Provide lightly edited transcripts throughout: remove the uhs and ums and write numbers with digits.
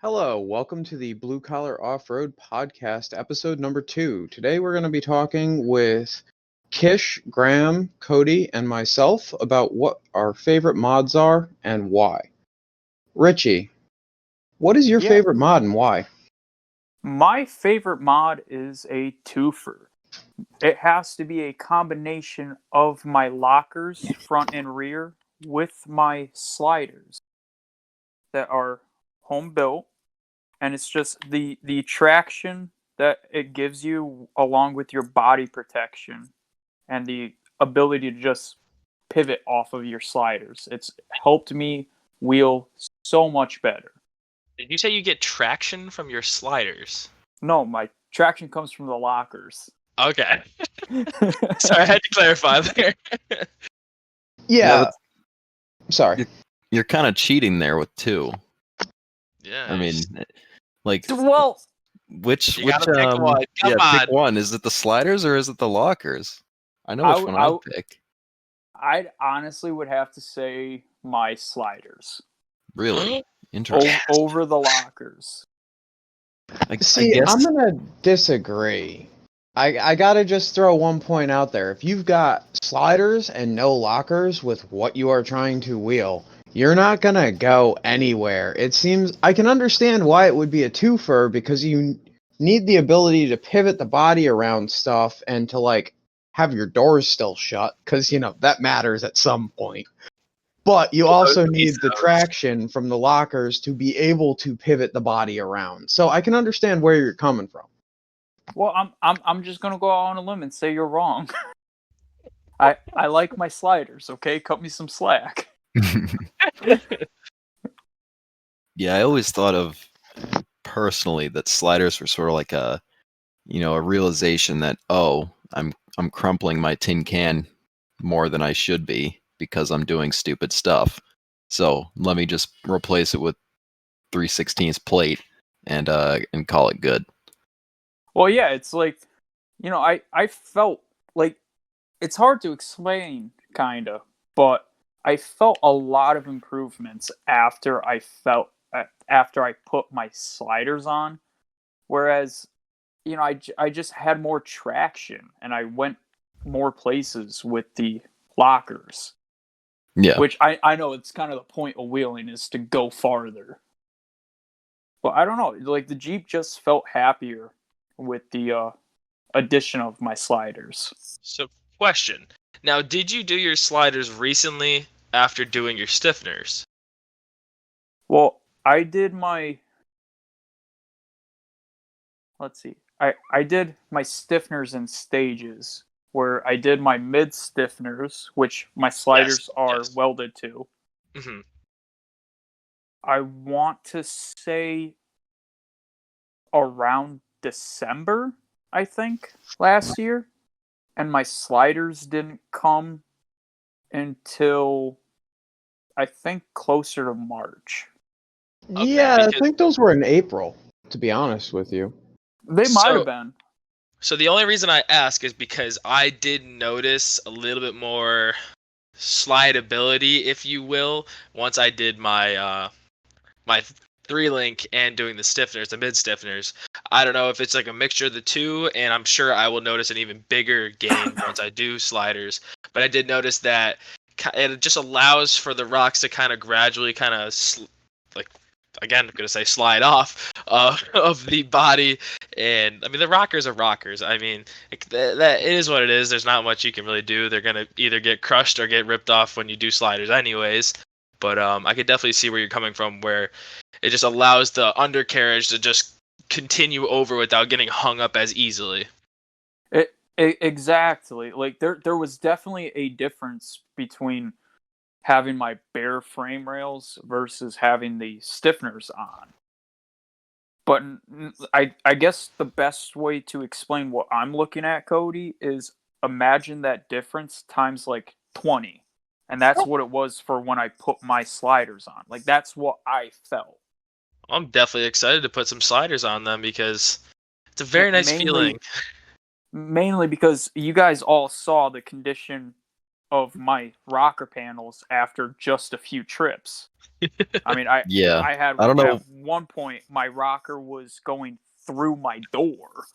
Hello, welcome to the Blue Collar Off-Road Podcast, episode number 2. Today we're going to be talking with Kish, Graham, Cody, and myself about what our favorite mods are and why. Richie, what is your Yeah, favorite mod and why? my favorite mod is a twofer. It has to be a combination of my lockers, front and rear, with my sliders that are home built, and it's just the traction that it gives you along with your body protection and the ability to just pivot off of your sliders. It's helped me wheel so much better. Did you say you get traction from your sliders? No, my traction comes from the lockers. Okay. Sorry, I had to clarify there. Yeah, but sorry. you're kind of cheating there with two. Yeah. I mean, like, Well, which You gotta pick one. Come yeah, on. pick one. Is it the sliders or is it the lockers? I know I which w- one I I'd w- pick. I honestly would have to say my sliders Really interesting. over the lockers. I See, guess. I'm going to disagree. I got to just throw one point out there. If you've got sliders and no lockers with what you are trying to wheel, you're not going to go anywhere. It seems I can understand why it would be a twofer because you need the ability to pivot the body around stuff and to like have your doors still shut because that matters at some point. But you also need the traction from the lockers to be able to pivot the body around. So I can understand where you're coming from. Well, I'm just gonna go out on a limb and say you're wrong. I like my sliders. Okay, cut me some slack. Yeah, I always thought of personally that sliders were sort of like a realization that I'm crumpling my tin can more than I should be because I'm doing stupid stuff. So let me just replace it with 3/16 plate and call it good. Well, yeah, it's like, I felt like it's hard to explain, kinda, but I felt a lot of improvements after I put my sliders on. Whereas, I just had more traction and I went more places with the lockers. Yeah. Which I know it's kind of the point of wheeling is to go farther. But I don't know, like the Jeep just felt happier with the addition of my sliders. So, question. Now, did you do your sliders recently after doing your stiffeners? Well, I did my let's see. I did my stiffeners in stages where I did my mid stiffeners, which my sliders are yes. welded to. Mm-hmm. I want to say around December, I think, last year. And my sliders didn't come until I think closer to March. Okay, Yeah, I because- think those were in April, to be honest with you. They might have been. So the only reason I ask is because I did notice a little bit more slidability, if you will, once I did my my 3-link and doing the stiffeners, the mid stiffeners. I don't know if it's like a mixture of the two, and I'm sure I will notice an even bigger gain once I do sliders. But I did notice that it just allows for the rocks to kind of gradually kind of again, I'm gonna say slide off of the body, and I mean the rockers are rockers. I mean that it is what it is. There's not much you can really do. They're gonna either get crushed or get ripped off when you do sliders, anyways. But I could definitely see where you're coming from, where it just allows the undercarriage to just continue over without getting hung up as easily. Exactly. Like there was definitely a difference between having my bare frame rails versus having the stiffeners on. But I guess the best way to explain what I'm looking at, Cody, is imagine that difference times like 20. And that's what it was for when I put my sliders on. Like that's what I felt. I'm definitely excited to put some sliders on them because it's a very nice feeling. Mainly because you guys all saw the condition of my rocker panels after just a few trips. I mean, Yeah. I had I don't know. at one point my rocker was going through my door.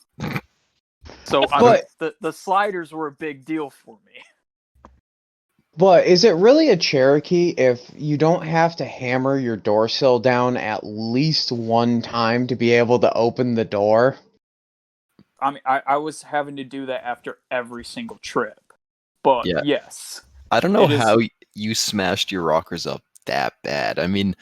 So I mean, the sliders were a big deal for me. But is it really a Cherokee if you don't have to hammer your door sill down at least one time to be able to open the door? I mean, I was having to do that after every single trip. But Yeah. yes, I don't know it is. how you smashed your rockers up that bad. I mean,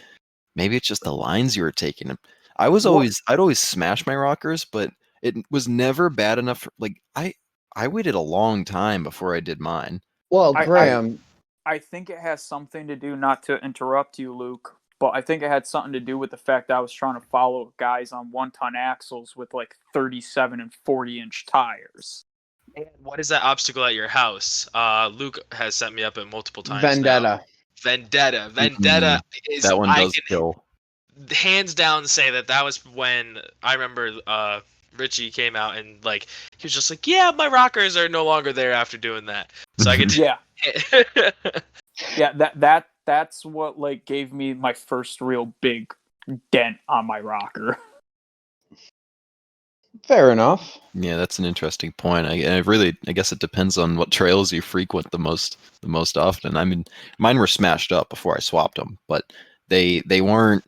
maybe it's just the lines you were taking. I'd always smash my rockers, but it was never bad enough. Like I waited a long time before I did mine. Well, I Graham, I think it has something to do, not to interrupt you, Luke, but I think it had something to do with the fact that I was trying to follow guys on 1-ton axles with like 37 and 40-inch tires. And what is that obstacle at your house? Luke has sent me up it multiple times now. Vendetta. Vendetta. Vendetta is That one I does can kill. hands down say that was when I remember Richie came out and like he was just like, yeah, my rockers are no longer there after doing that. So I get Yeah, yeah. That's what like gave me my first real big dent on my rocker. Fair enough. Yeah, that's an interesting point. I guess it depends on what trails you frequent the most often. I mean, mine were smashed up before I swapped them, but they weren't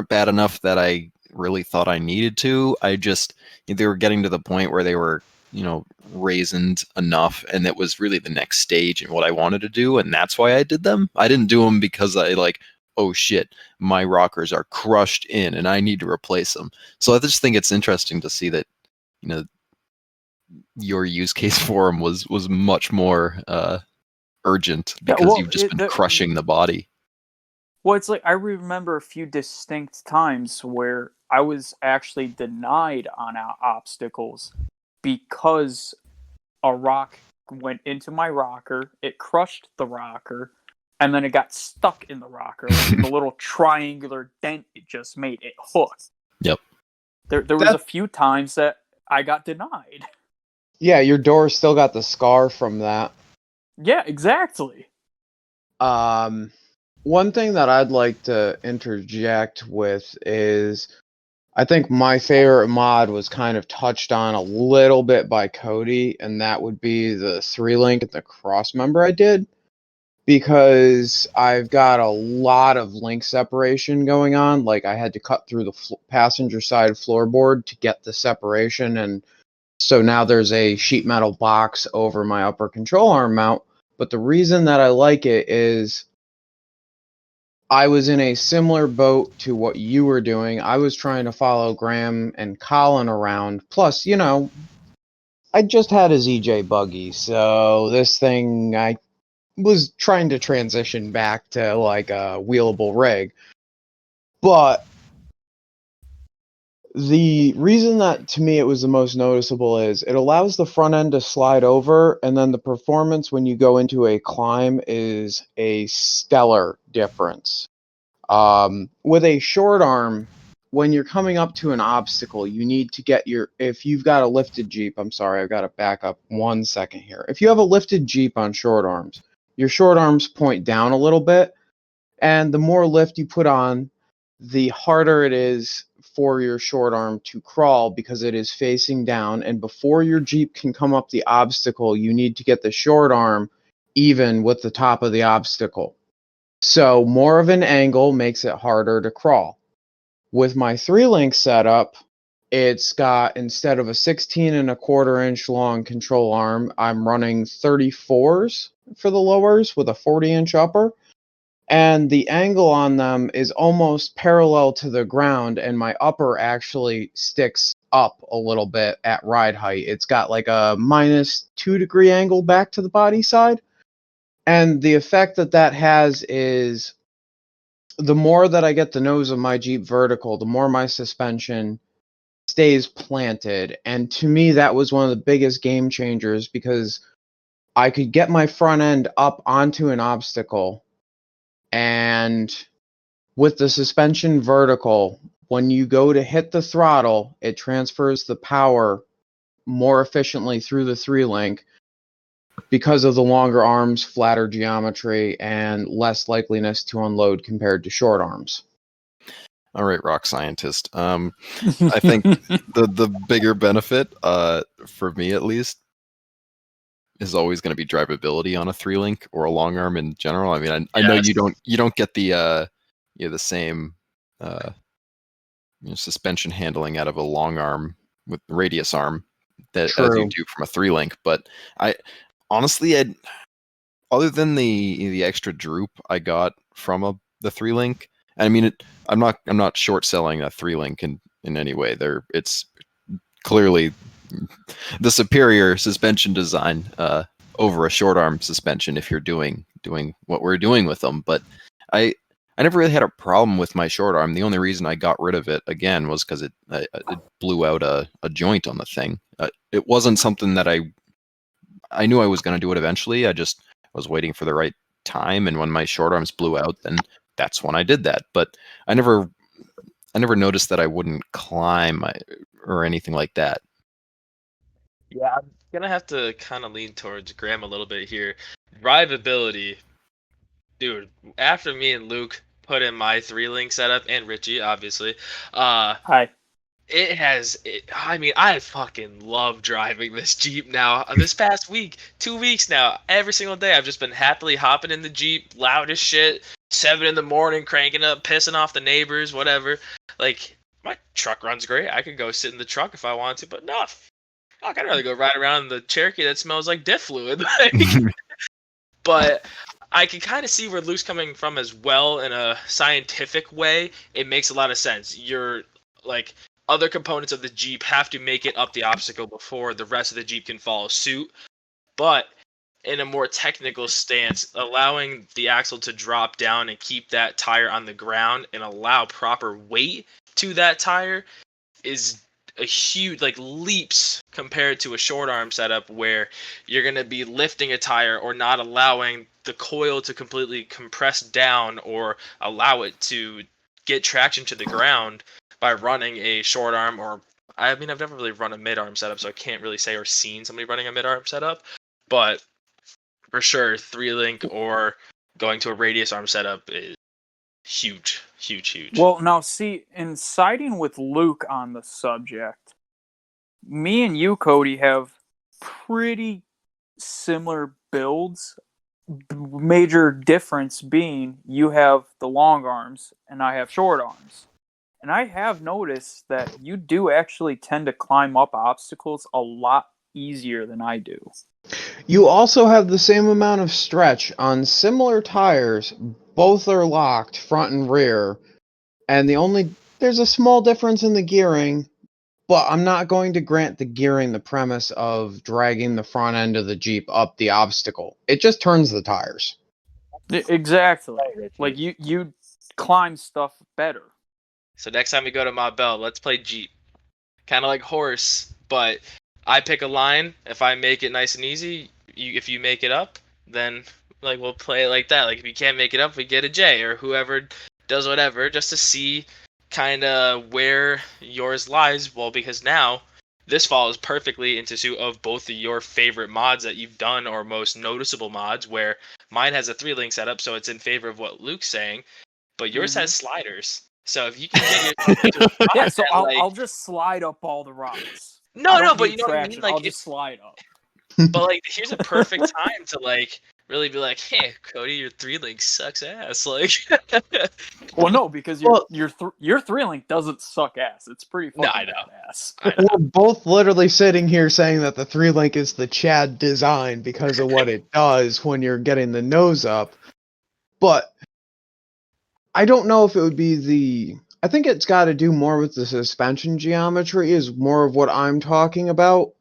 bad enough that I really thought I needed to. They were getting to the point where they were, raisined enough, and it was really the next stage in what I wanted to do, and that's why I did them. I didn't do them because I like, oh shit, my rockers are crushed in and I need to replace them. So I just think it's interesting to see that, your use case for them was much more urgent because you've just been crushing the body. Well, it's like I remember a few distinct times where I was actually denied on obstacles because a rock went into my rocker, it crushed the rocker, and then it got stuck in the rocker, like in the little triangular dent it just made. It hooked. Yep. There was a few times that I got denied. Yeah, your door still got the scar from that. Yeah, exactly. One thing that I'd like to interject with is I think my favorite mod was kind of touched on a little bit by Cody, and that would be the 3-link and the cross member I did, because I've got a lot of link separation going on. Like I had to cut through the passenger side floorboard to get the separation, and so now there's a sheet metal box over my upper control arm mount. But the reason that I like it is I was in a similar boat to what you were doing. I was trying to follow Graham and Colin around. Plus, I just had a ZJ buggy, so this thing, I was trying to transition back to like a wheelable rig. But the reason that to me it was the most noticeable is it allows the front end to slide over, and then the performance when you go into a climb is a stellar difference. With a short arm, when you're coming up to an obstacle, you need to get if you've got a lifted Jeep, I'm sorry, I've got to back up 1 second here. If you have a lifted Jeep on short arms, your short arms point down a little bit, and the more lift you put on, the harder it is for your short arm to crawl because it is facing down. And before your Jeep can come up the obstacle, you need to get the short arm even with the top of the obstacle. So more of an angle makes it harder to crawl. With my 3-link setup, it's got, instead of a 16.25-inch long control arm, I'm running 34s for the lowers with a 40-inch upper. And the angle on them is almost parallel to the ground, and my upper actually sticks up a little bit at ride height. It's got like a -2-degree angle back to the body side. And the effect that has is the more that I get the nose of my Jeep vertical, the more my suspension stays planted. And to me, that was one of the biggest game changers because I could get my front end up onto an obstacle, and with the suspension vertical, when you go to hit the throttle, it transfers the power more efficiently through the 3-link. because of the longer arms, flatter geometry, and less likeliness to unload compared to short arms. All right, rock scientist. I think the bigger benefit, for me at least, is always going to be drivability on a 3-link or a long arm in general. I mean, I know Yes. you don't get the the same suspension handling out of a long arm with radius arm that as you True. do from a 3-link, but I honestly, other than the extra droop I got from the 3-link, I mean, I'm not short selling a 3-link in any way. It's clearly the superior suspension design over a short arm suspension if you're doing what we're doing with them. But I never really had a problem with my short arm. The only reason I got rid of it again was because it blew out a joint on the thing. It wasn't something that I knew I was going to do it eventually. I just was waiting for the right time, and when my short arms blew out, then that's when I did that. But I never noticed that I wouldn't climb or anything like that. Yeah, I'm gonna have to kind of lean towards Graham a little bit here. Drivability, dude. After me and Luke put in my 3-link setup, and Richie, obviously, Hi. I mean, I fucking love driving this Jeep now. This past week, 2 weeks now, every single day, I've just been happily hopping in the Jeep, loud as shit, 7 in the morning, cranking up, pissing off the neighbors, whatever. Like, my truck runs great. I could go sit in the truck if I wanted to, but no. Fuck, I'd rather go ride around in the Cherokee that smells like diff fluid. But I can kind of see where Luke's coming from as well in a scientific way. It makes a lot of sense. You're like other components of the Jeep have to make it up the obstacle before the rest of the Jeep can follow suit. But in a more technical stance, allowing the axle to drop down and keep that tire on the ground and allow proper weight to that tire is a huge leaps compared to a short arm setup where you're going to be lifting a tire or not allowing the coil to completely compress down or allow it to get traction to the ground by running a short arm. Or I mean, I've never really run a mid arm setup, so I can't really say or seen somebody running a mid arm setup, but for sure 3-link or going to a radius arm setup is huge. Well, now see, in siding with Luke on the subject, me and you, Cody, have pretty similar builds. Major difference being you have the long arms and I have short arms. And I have noticed that you do actually tend to climb up obstacles a lot easier than I do. You also have the same amount of stretch on similar tires. Both are locked, front and rear, and there's a small difference in the gearing, but I'm not going to grant the gearing the premise of dragging the front end of the Jeep up the obstacle. It just turns the tires. Exactly. Like you climb stuff better. So next time we go to Marbella, let's play Jeep. Kind of like horse, but I pick a line. If I make it nice and easy, if you make it up, then we'll play it like that. Like if you can't make it up, we get a J or whoever does whatever, just to see kind of where yours lies. Well, because now this falls perfectly into suit of both of your favorite mods that you've done or most noticeable mods. Where mine has a 3-link setup, so it's in favor of what Luke's saying, but yours has sliders. So if you can get yourself into a spot Yeah, so that, I'll just slide up all the rocks. No, but you know what I mean. I'll just slide up. But here's a perfect time to really be like, hey, Cody, your 3-link sucks ass. Well, no, because your 3-link doesn't suck ass. It's pretty fucking I know. badass. We're both literally sitting here saying that the 3-link is the Chad design because of what it does when you're getting the nose up. But I don't know if it would be I think it's got to do more with the suspension geometry is more of what I'm talking about.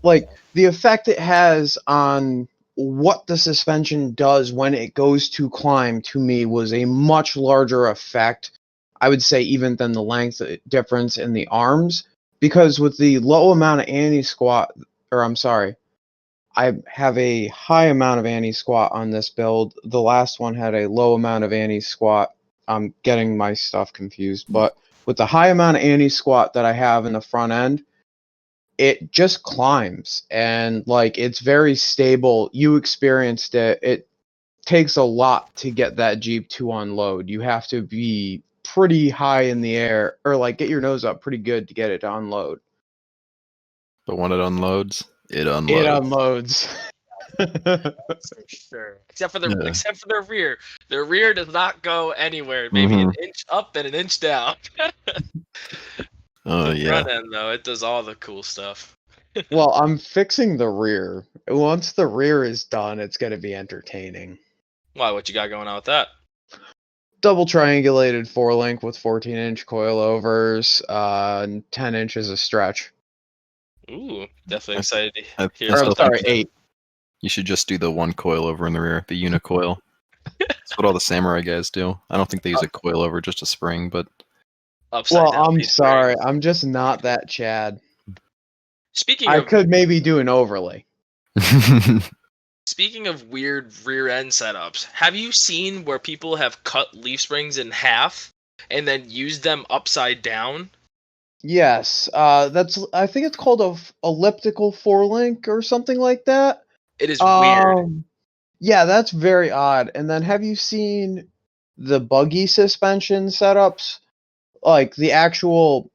Like, the effect it has on what the suspension does when it goes to climb, to me, was a much larger effect, I would say, even than the length difference in the arms. Because with the low amount of anti-squat, I have a high amount of anti-squat on this build. The last one had a low amount of anti-squat. I'm getting my stuff confused. But with the high amount of anti-squat that I have in the front end, it just climbs, and like it's very stable. You experienced it. It takes a lot to get that Jeep to unload. You have to be pretty high in the air, or like get your nose up pretty good to get it to unload. But when it unloads, it It unloads. unloads. For sure. Except for the Yeah. except for the rear. The rear does not go anywhere. Maybe Mhm. an inch up and an inch down. Oh The yeah. front end though, it does all the cool stuff. Well, I'm fixing the rear. Once the rear is done, it's going to be entertaining. Why? What you got going on with that? Double triangulated 4-link with 14-inch coilovers, and 10 inches of stretch. Ooh, definitely I- excited to I hear Or I'm about still sorry, that. 8. You should just do the one coilover in the rear, the unicoil. That's what all the samurai guys do. I don't think they use a coilover, just a spring, but Upside Well, down I'm piece of bearing. sorry. I'm just not that Chad. Speaking I of could maybe do an overlay. speaking of weird rear end setups, have you seen where people have cut leaf springs in half and then used them upside down? Yes, I think it's called a elliptical 4-link or something like that. It is weird. Yeah, that's very odd. And then have you seen the buggy suspension setups? Like the actual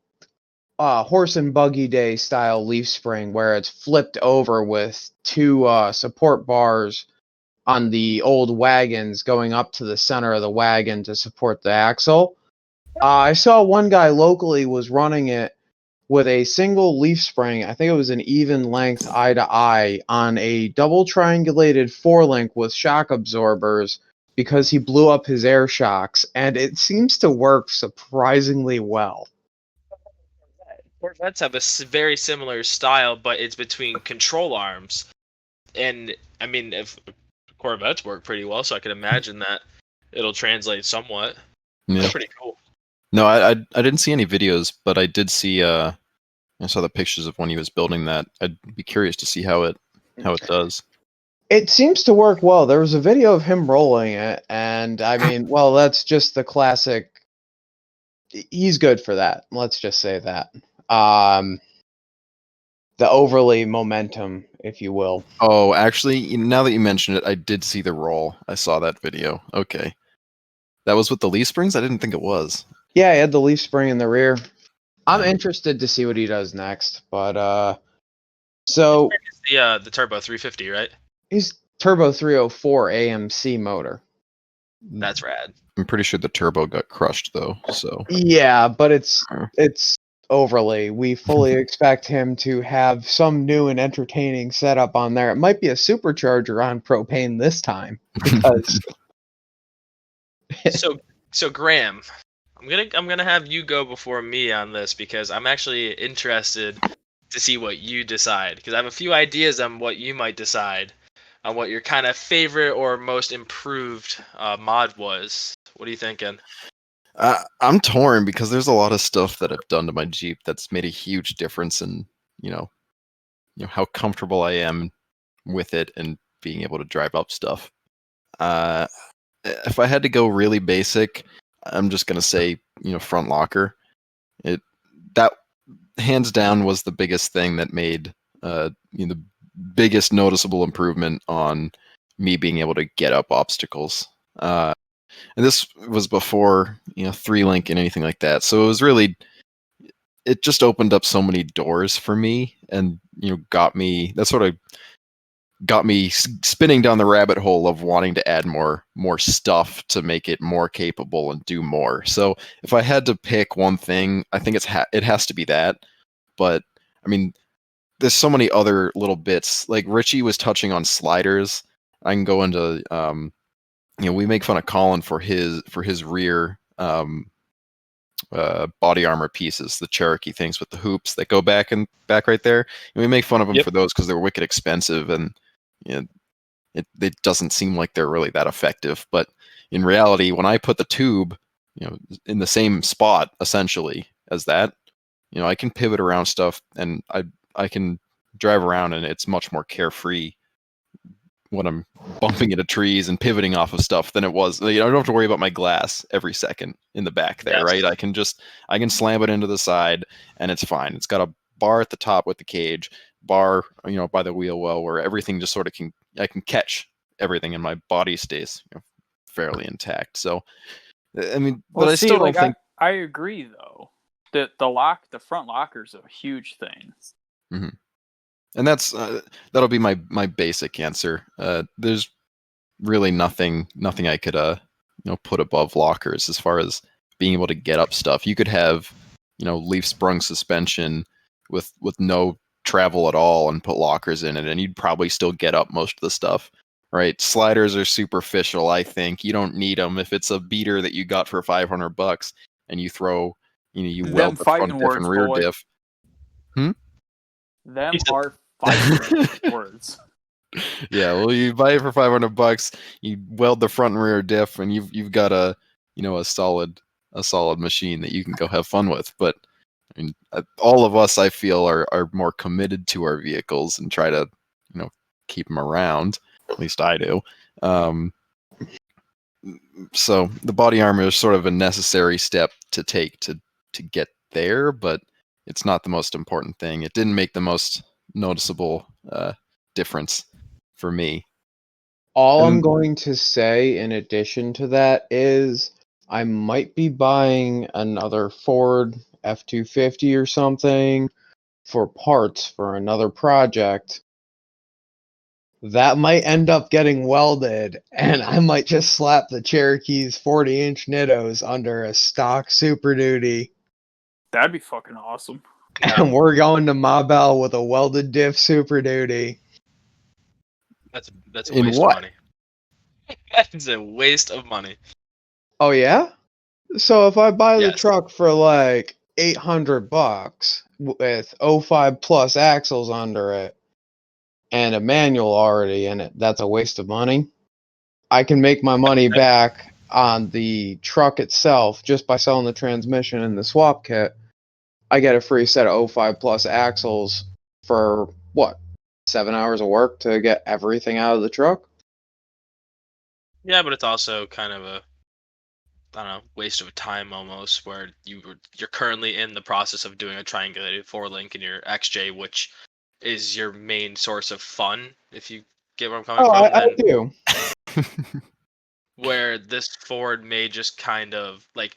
horse and buggy day style leaf spring where it's flipped over with two support bars on the old wagons going up to the center of the wagon to support the axle. I saw one guy locally was running it with a single leaf spring. I think it was an even length eye to eye on a double triangulated 4-link with shock absorbers because he blew up his air shocks, and it seems to work surprisingly well. Corvettes have a very similar style, but it's between control arms. And I mean, if Corvettes work pretty well, so I can imagine that it'll translate somewhat. yeah. That's pretty cool. No, I didn't see any videos, but I did see I saw the pictures of when he was building that. I'd be curious to see how it does. It seems to work well. There was a video of him rolling it, and I mean, well, that's just the classic. He's good for that. Let's just say that. The overly momentum, if you will. Oh, actually, now that you mentioned it, I did see the roll. I saw that video. Okay. That was with the leaf springs? I didn't think it was. Yeah, he had the leaf spring in the rear. I'm Yeah. interested to see what he does next, but so It's the Turbo 350, right? he's Turbo 304 AMC motor. That's rad. I'm pretty sure the turbo got crushed though, so Yeah, but Uh. it's overly. We fully expect him to have some new and entertaining setup on there. It might be a supercharger on propane this time because So Graham, I'm gonna have you go before me on this because I'm actually interested to see what you decide because I have a few ideas on what you might decide on what your kind of favorite or most improved mod was. What are you thinking? I'm torn because there's a lot of stuff that I've done to my Jeep that's made a huge difference in, you know, how comfortable I am with it and being able to drive up stuff. If I had to go really basic, I'm just gonna say, front locker. It that hands down was the biggest thing that made the biggest noticeable improvement on me being able to get up obstacles. And this was before 3-link and anything like that. So it just opened up so many doors for me, and that sort of got me spinning down the rabbit hole of wanting to add more stuff to make it more capable and do more. So if I had to pick one thing, I think it has to be that. But I mean, there's so many other little bits. Like Richie was touching on sliders. I can go into we make fun of Colin for his rear body armor pieces, the Cherokee things with the hoops that go back right there. And we make fun of them for those because they're wicked expensive, and it doesn't seem like they're really that effective. But in reality, when I put the tube, in the same spot essentially as that, I can pivot around stuff, and I can drive around, and it's much more carefree when I'm bumping into trees and pivoting off of stuff than it was. I don't have to worry about my glass every second in the back there, Yes. right? I can slam it into the side and it's fine. It's got a bar at the top with the cage, bar, by the wheel well, where everything just sort of I can catch everything and my body stays fairly intact. So, I mean, Well, but I see, still don't like think. I agree though that the front locker is a huge thing. Mhm. And that'll be my basic answer. There's really nothing I could put above lockers as far as being able to get up stuff. You could have leaf sprung suspension with no travel at all and put lockers in it, and you'd probably still get up most of the stuff. Right? Sliders are superficial. I think you don't need them. If it's a beater that you got for $500 and you throw, you Them weld the front fighting diff and words, rear boy. diff. Them are fighting words. Yeah, well, you buy it for $500. You weld the front and rear diff, and you've got a solid machine that you can go have fun with. But I mean, all of us, I feel, are more committed to our vehicles and try to keep them around. At least I do. So the body armor is sort of a necessary step to take to get there, but it's not the most important thing. It didn't make the most noticeable difference for me. All I'm And going to say in addition to that is I might be buying another Ford F-250 or something for parts for another project. That might end up getting welded, and I might just slap the Cherokee's 40-inch Nittos under a stock Super Duty, That'd be fucking awesome. and we're going to Mobile with a welded diff Super Duty. That's a In waste what? of money. That's a waste of money. Oh yeah? So if I buy the Yes. truck for like $800 with 05 plus axles under it and a manual already in it, that's a waste of money. I can make my money back on the truck itself just by selling the transmission and the swap kit. I get a free set of 05 plus axles for what? 7 hours of work to get everything out of the truck? Yeah, but it's also kind of a, I don't know, waste of time almost, where you're currently in the process of doing a triangulated four link in your XJ, which is your main source of fun, if you get where I'm coming Oh, from. I Then do. where this Ford may just kind of like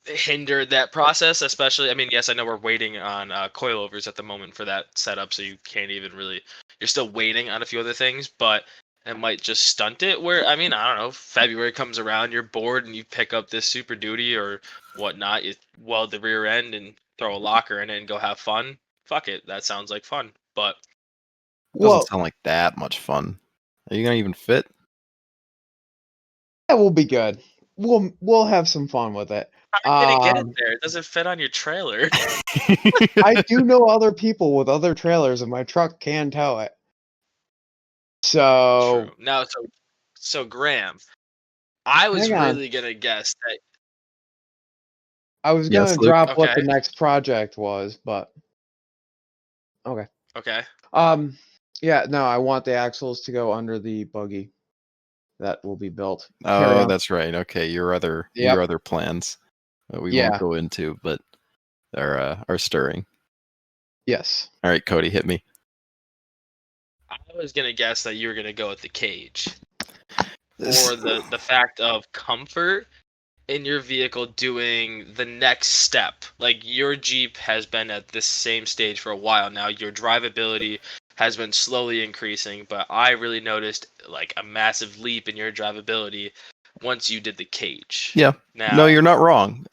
hinder that process, especially, I mean, yes, I know we're waiting on coilovers at the moment for that setup, so you can't even really, you're still waiting on a few other things, but it might just stunt it, where, I mean, I don't know, February comes around, you're bored and you pick up this Super Duty or whatnot, you weld the rear end and throw a locker in it and go have fun. Fuck it, that sounds like fun. But Doesn't Well, sound like that much fun. Are you gonna even fit? that will be good. We'll have some fun with it. how are you gonna get it Um, there? It doesn't fit on your trailer. I do know other people with other trailers, and my truck can tow it. True. So Now, so Graham, I was hang on. really gonna guess that. I was Yes, gonna Luke. drop what Okay. the next project was, but okay. Okay. Um, yeah, no, I want the axles to go under the buggy that will be built. Carry Oh, on. that's right. Okay, your Yep. other plans that we won't Yeah. go into, but are stirring. Yes. All right, Cody, hit me. I was gonna guess that you were gonna go with the cage, or the fact of comfort in your vehicle doing the next step. Like, your Jeep has been at this same stage for a while now. Your drivability has been slowly increasing, but I really noticed like a massive leap in your drivability once you did the cage. Yeah. Now, No, you're not wrong.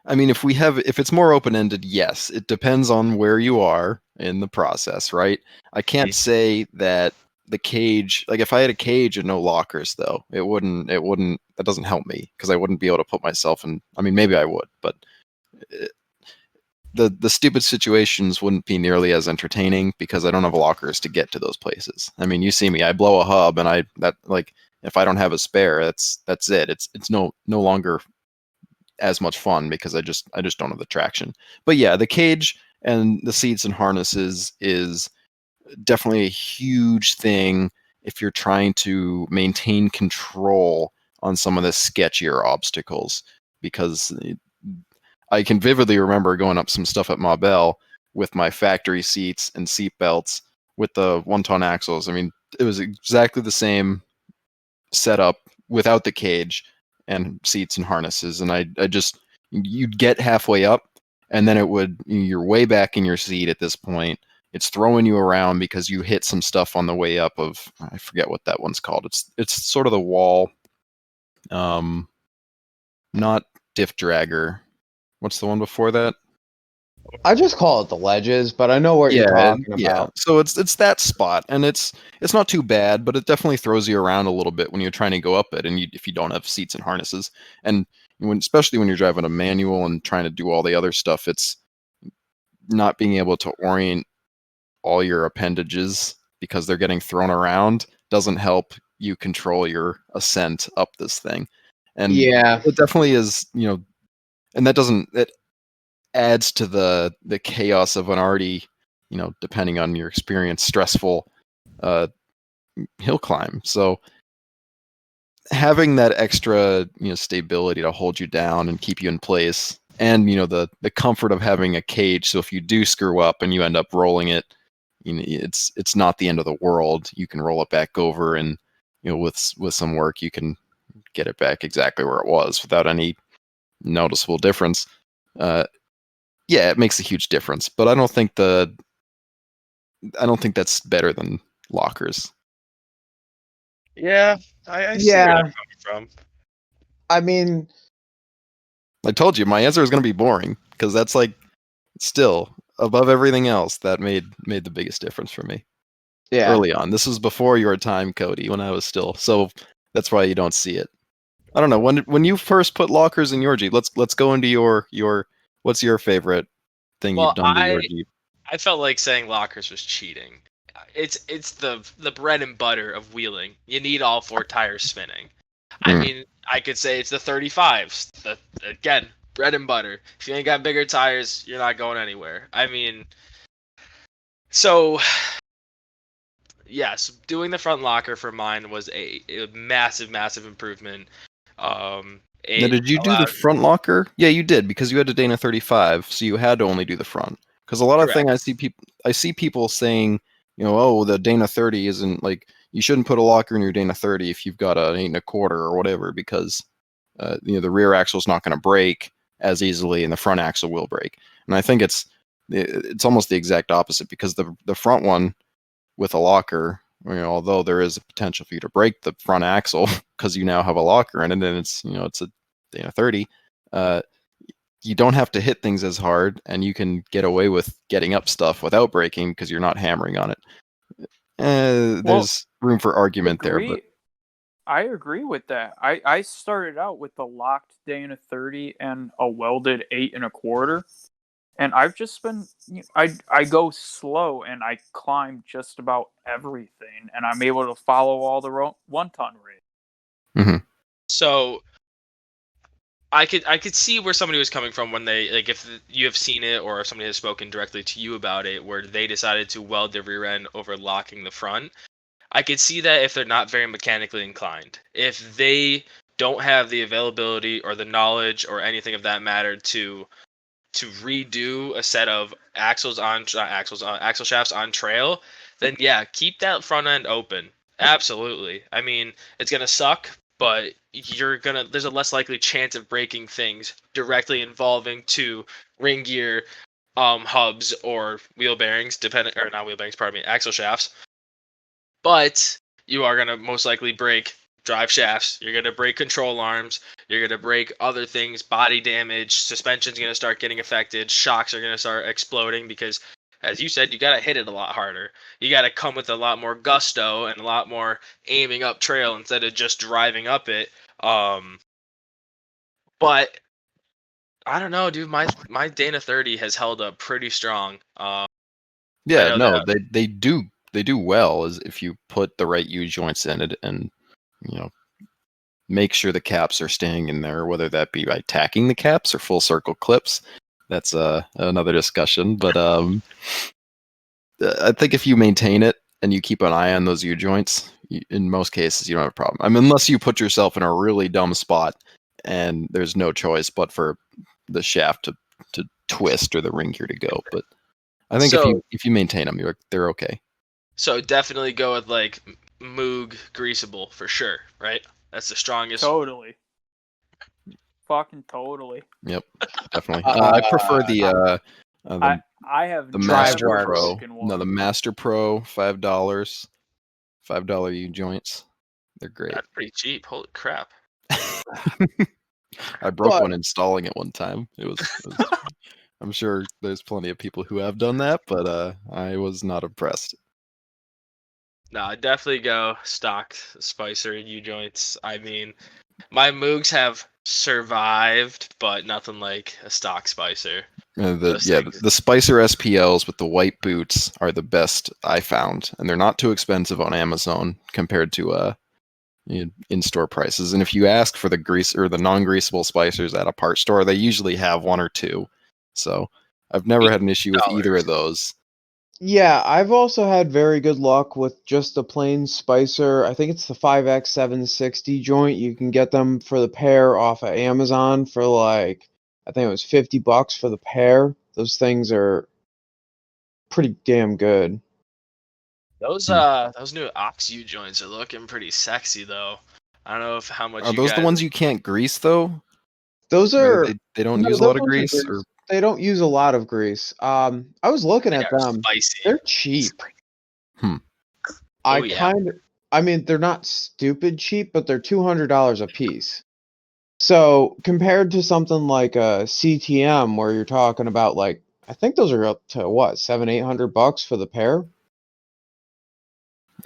I mean, if it's more open ended, yes, it depends on where you are in the process, right? I can't say that the cage, like if I had a cage and no lockers, though, that doesn't help me because I wouldn't be able to put myself in. I mean, maybe I would, but the stupid situations wouldn't be nearly as entertaining because I don't have lockers to get to those places. I mean, you see me, I blow a hub, and if I don't have a spare, that's it. It's no longer as much fun because I just don't have the traction. But yeah, the cage and the seats and harnesses is definitely a huge thing if you're trying to maintain control on some of the sketchier obstacles, because I can vividly remember going up some stuff at Marbell with my factory seats and seat belts with the 1-ton axles. I mean, it was exactly the same setup without the cage and seats and harnesses. And I just, you'd get halfway up and then you're way back in your seat at this point. It's throwing you around because you hit some stuff on the way up of, I forget what that one's called. It's sort of the wall, not diff dragger. What's the one before that? I just call it the ledges, but I know what you're talking about. So it's that spot, and it's not too bad, but it definitely throws you around a little bit when you're trying to go up it, and if you don't have seats and harnesses, and especially when you're driving a manual and trying to do all the other stuff, it's not being able to orient all your appendages because they're getting thrown around doesn't help you control your ascent up this thing. And Yeah, it definitely is, and it adds to the chaos of an already, depending on your experience, stressful hill climb. So having that extra, stability to hold you down and keep you in place, and the comfort of having a cage, so if you do screw up and you end up rolling it, it's not the end of the world. You can roll it back over, and with some work you can get it back exactly where it was without any noticeable difference. Yeah, it makes a huge difference, but I don't think that's better than lockers. Yeah, I see where yeah. you're coming from. I mean, I told you my answer is going to be boring because that's like still above everything else that made the biggest difference for me yeah. early on. This was before your time, Cody, when I was still. So that's why you don't see it. I don't know when you first put lockers in your Jeep. Let's go into your what's your favorite thing Well, you've done to your Jeep? I felt like saying lockers was cheating. It's the bread and butter of wheeling. You need all 4 tires spinning. I mean, I could say it's the 35s. Again, bread and butter. If you ain't got bigger tires, you're not going anywhere. I mean, so yes, doing the front locker for mine was a massive, massive improvement. Now, It did you do the allowed, front locker? Yeah, you did because you had a Dana 35, so you had to only do the front. Because a lot of correct. things I see people saying, oh, the Dana 30 isn't like you shouldn't put a locker in your Dana 30 if you've got an 8 1/4 or whatever because the rear axle's not going to break as easily and the front axle will break. And I think it's almost the exact opposite because the front one with a locker, although there is a potential for you to break the front axle because you now have a locker in it and it's it's a Dana 30, you don't have to hit things as hard and you can get away with getting up stuff without breaking because you're not hammering on it. There's room for argument there, but I agree with that. I started out with the locked Dana 30 and a welded 8 1/4, and I've just been I go slow and I climb just about everything, and I'm able to follow all the 1-ton rates. Mhm. So I could see where somebody was coming from when they like if you have seen it or if somebody has spoken directly to you about it where they decided to weld the rear end over locking the front. I could see that if they're not very mechanically inclined. If they don't have the availability or the knowledge or anything of that matter to redo a set of axle shafts on trail, then yeah, keep that front end open. Absolutely. I mean, it's gonna suck, but there's a less likely chance of breaking things directly involving two ring gear hubs or wheel bearings, or not wheel bearings, pardon me, axle shafts. But you are gonna most likely break drive shafts. You're gonna break control arms. You're gonna break other things, body damage. Suspension's gonna start getting affected. Shocks are gonna start exploding because, as you said, you gotta hit it a lot harder. You gotta come with a lot more gusto and a lot more aiming up trail instead of just driving up it. But I don't know, dude. My Dana 30 has held up pretty strong. I yeah, know no, that. they do well as if you put the right U joints in it and make sure the caps are staying in there, whether that be by tacking the caps or full circle clips. That's another discussion, but I think if you maintain it and you keep an eye on those U joints, in most cases you don't have a problem. I mean, unless you put yourself in a really dumb spot and there's no choice but for the shaft to twist or the ring gear to go. But I think So- if you maintain them, they're okay. So definitely go with like Moog Greasable for sure, right? That's the strongest. Totally. Fucking totally. Yep, definitely. I prefer the I have the never Master Works. Pro. broken No, the one. Master Pro, $5 U joints. They're great. That's pretty cheap. Holy crap. I broke But- one installing it one time. It was I'm sure there's plenty of people who have done that, but I was not impressed. No, I definitely go stock Spicer and U joints. I mean, my Moogs have survived, but nothing like a stock Spicer. Those things. The Spicer SPLs with the white boots are the best I found, and they're not too expensive on Amazon compared to in-store prices. And if you ask for the grease or the non-greasable spicers at a part store, they usually have one or two. So I've never had an issue with either of those. Yeah, I've also had very good luck with just the plain Spicer. I think it's the 5X760 joint. You can get them for the pair off of Amazon for like, I think it was $50 for the pair. Those things are pretty damn good. Those new Ox U joints are looking pretty sexy though. I don't know if how much Are you those guys the ones you can't grease though? Those Or are they don't no, use a those lot of ones are grease, grease. or They don't use a lot of grease. I was looking they at are them. spicy. They're cheap. Hmm. I Oh, yeah. I mean, they're not stupid cheap, but they're $200 a piece. So compared to something like a CTM, where you're talking about like, I think those are up to what, $700-800 for the pair.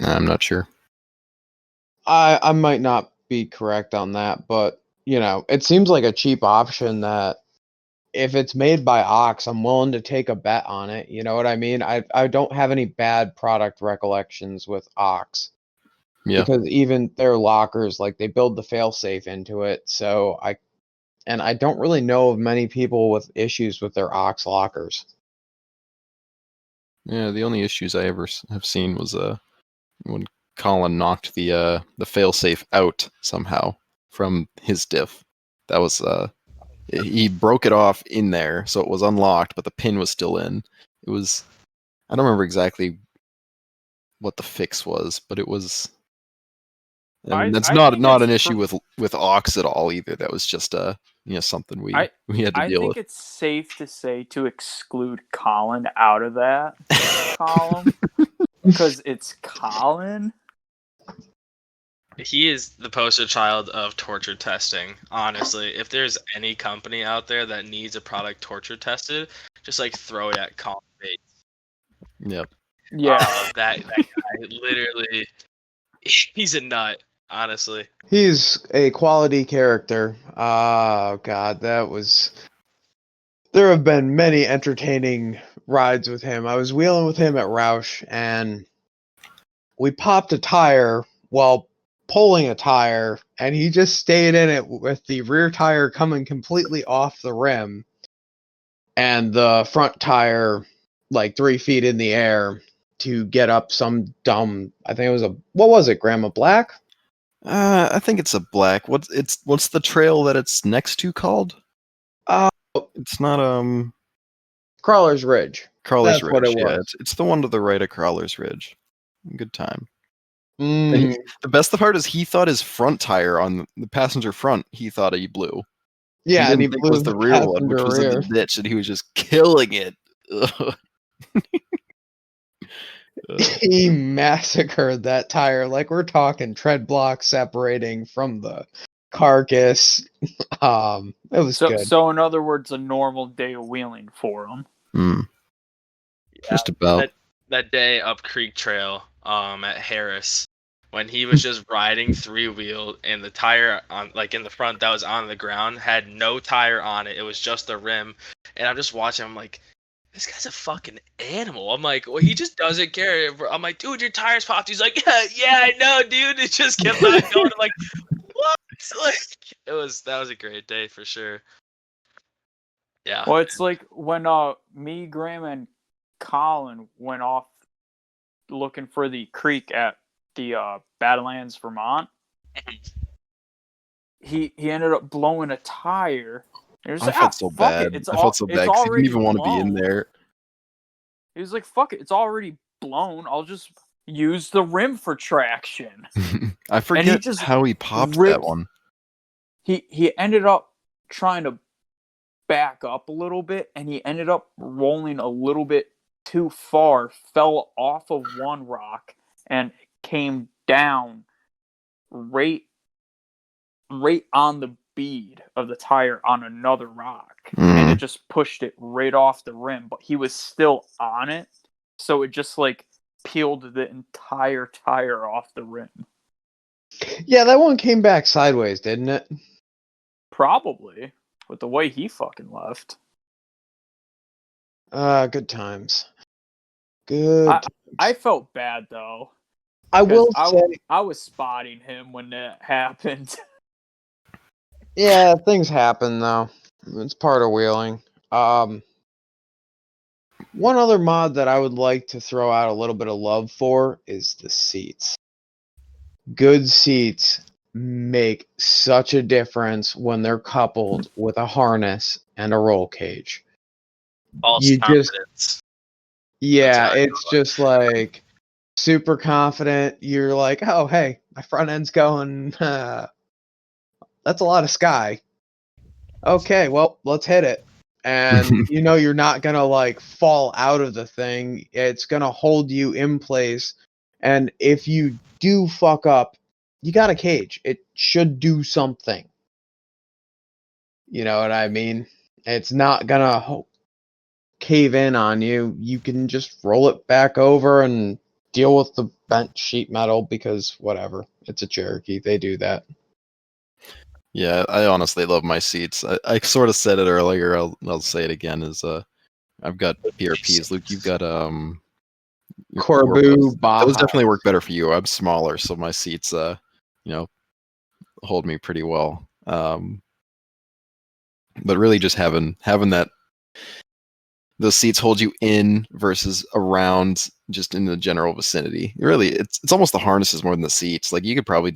I'm not sure. I might not be correct on that, but you know, it seems like a cheap option that if it's made by Ox, I'm willing to take a bet on it. You know what I mean? I don't have any bad product recollections with Ox. Yeah. Because even their lockers, like they build the failsafe into it. So I don't really know of many people with issues with their Ox lockers. Yeah, the only issues I ever have seen was when Colin knocked the failsafe out somehow from his diff. That was he broke it off in there, so it was unlocked, but the pin was still in. It was I don't remember exactly what the fix was, but it was. I mean, that's I not think an it's issue with Ox at all either. That was just something we I- had to I deal think with. it's safe to say to exclude Colin out of that column because it's Colin. He is the poster child of torture testing. Honestly, if there's any company out there that needs a product torture tested, just like throw it at Colin Bates. Yep. Yeah, That guy literally, he's a nut. Honestly, He's a quality character. Oh God, that was. There have been many entertaining rides with him. I was wheeling with him at Rausch, and we popped a tire while pulling a tire, and he just stayed in it with the rear tire coming completely off the rim and the front tire like 3 feet in the air to get up some dumb. I think it was what was it, Grandma Black? I think it's a black. What's the trail that it's next to called? Uh, It's not Crawler's Ridge. Crawler's That's what Ridge. it Yeah, was. it's the one to the right of Crawler's Ridge. Good time. Mm, The best part is he thought his front tire on the passenger front, he thought he blew. yeah, He and he didn't think it blew was the rear one, which passenger was in rear. the ditch, and he was just killing it. Ugh. He massacred that tire. Like we're talking tread block separating from the carcass. It was good. so in other words, a normal day of wheeling for him. Just about. that day up Creek Trail, at Harris, when he was just riding 3-wheel and the tire on like in the front that was on the ground had no tire on it. It was just the rim, and I'm just watching. I'm like, this guy's a fucking animal. I'm like, well, he just doesn't care. I'm like, dude, your tires popped. He's like, yeah, I know, dude. It just kept on going. I'm like, what? Like, that was a great day for sure. Yeah. Well, it's like when me, Graham, and Colin went off looking for the creek at the Badlands, Vermont. He ended up blowing a tire He was I like, felt so fuck bad. it. It's I felt so it's bad because he didn't already even want to be in blown. there. He was like, fuck it. It's already blown. I'll just use the rim for traction. I And forget how he popped that one. He ended up trying to back up a little bit, and he ended up rolling a little bit too far, fell off of one rock, and came down right on the bead of the tire on another rock. And it just pushed it right off the rim, but he was still on it, so it just like peeled the entire tire off the rim. Yeah, that one came back sideways, didn't it? Probably, with the way he fucking left. Good times. Good. I felt bad though. I will say, I was spotting him when that happened. yeah, things happen though. It's part of wheeling. One other mod that I would like to throw out a little bit of love for is the seats. Good seats make such a difference when they're coupled with a harness and a roll cage. False You just, confidence. yeah, That's how I it's just like super confident. You're like, oh, hey, my front end's going. That's a lot of sky. Okay, well, let's hit it. And you know you're not gonna like fall out of the thing. It's gonna hold you in place. And if you do fuck up, you got a cage. It should do something. You know what I mean? It's not gonna cave in on you. You can just roll it back over and deal with the bent sheet metal because whatever. It's a Cherokee. They do that. Yeah, I honestly love my seats. I sort of said it earlier. I'll say it again. I've got PRPs. Luke, you've got your Corbu, Baja. Those definitely work better for you. I'm smaller, so my seats hold me pretty well. But really, just having that those seats hold you in versus around, just in the general vicinity. Really, it's almost the harnesses more than the seats. Like you could probably